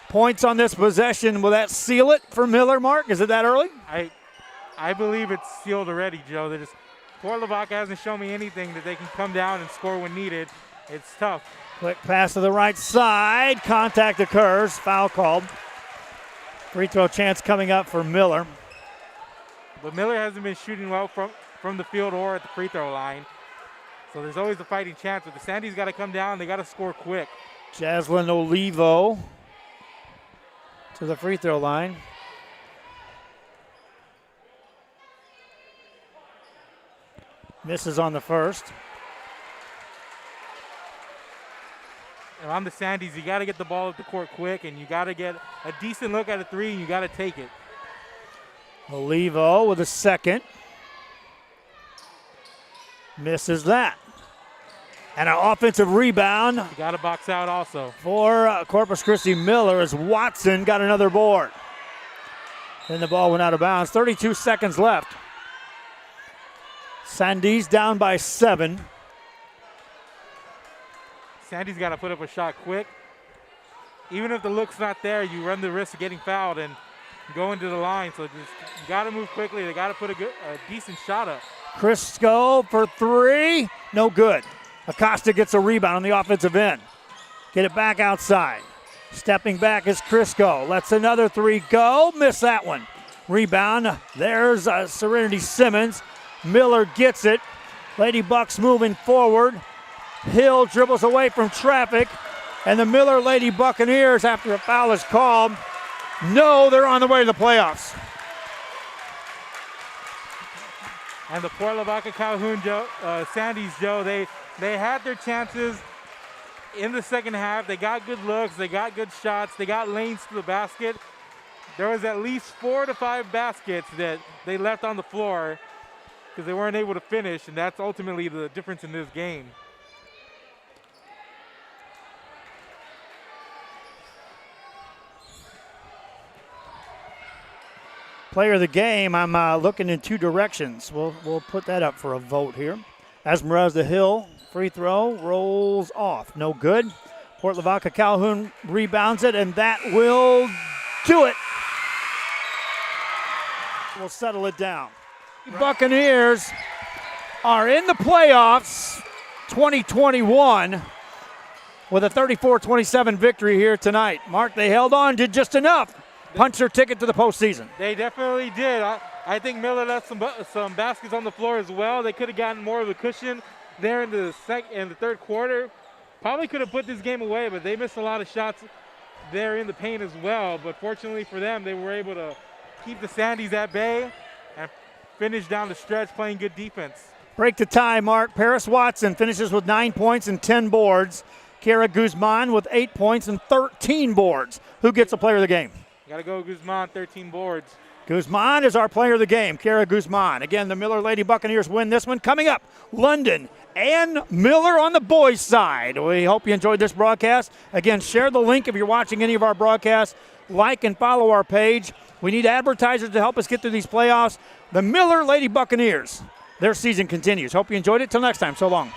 Points on this possession. Will that seal it for Miller, Mark? Is it that early? I believe it's sealed already, Joe. Port Lavaca hasn't shown me anything that they can come down and score when needed. It's tough. Quick pass to the right side. Contact occurs. Foul called. Free throw chance coming up for Miller. But Miller hasn't been shooting well from the field or at the free throw line. So there's always a fighting chance. But the Sandys got to come down. They got to score quick. Jaslyn Olivo to the free throw line. Misses on the first. And on the Sandys, you got to get the ball at the court quick, and you got to get a decent look at a 3, and you got to take it. Olivo with a second. Misses that. And an offensive rebound. You got to box out also. For Corpus Christi Miller as Watson got another board. Then the ball went out of bounds. 32 seconds left. Sandys down by 7. Sandy's got to put up a shot quick. Even if the look's not there, you run the risk of getting fouled and go into the line. So just you got to move quickly. They got to put a decent shot up. Crisco for 3. No good. Acosta gets a rebound on the offensive end. Get it back outside. Stepping back is Crisco. Lets another 3 go. Miss that one. Rebound. There's Serenity Simmons. Miller gets it. Lady Bucks moving forward. Hill dribbles away from traffic. And the Miller Lady Buccaneers, after a foul is called, no, they're on the way to the playoffs. And the Port Lavaca Calhoun Sandys, Joe, they had their chances in the second half. They got good looks. They got good shots. They got lanes to the basket. There was at least 4 to 5 baskets that they left on the floor because they weren't able to finish, and that's ultimately the difference in this game. Player of the game, I'm looking in 2 directions. We'll put that up for a vote here. Esmeralda Hill, free throw, rolls off. No good. Port Lavaca Calhoun rebounds it, and that will do it. We'll settle it down. Buccaneers are in the playoffs 2021 with a 34-27 victory here tonight. Mark, they held on to just enough. Punch their ticket to the postseason. They definitely did. I think Miller left some baskets on the floor as well. They could have gotten more of a cushion there in the third quarter. Probably could have put this game away, but they missed a lot of shots there in the paint as well. But fortunately for them, they were able to keep the Sandys at bay and finish down the stretch playing good defense. Break the tie, Mark. Paris Watson finishes with 9 points and 10 boards. Kara Guzman with 8 points and 13 boards. Who gets the player of the game? Got to go Guzman, 13 boards. Guzman is our player of the game, Kara Guzman. Again, the Miller Lady Buccaneers win this one. Coming up, London and Miller on the boys' side. We hope you enjoyed this broadcast. Again, share the link if you're watching any of our broadcasts. Like and follow our page. We need advertisers to help us get through these playoffs. The Miller Lady Buccaneers, their season continues. Hope you enjoyed it. Till next time, so long.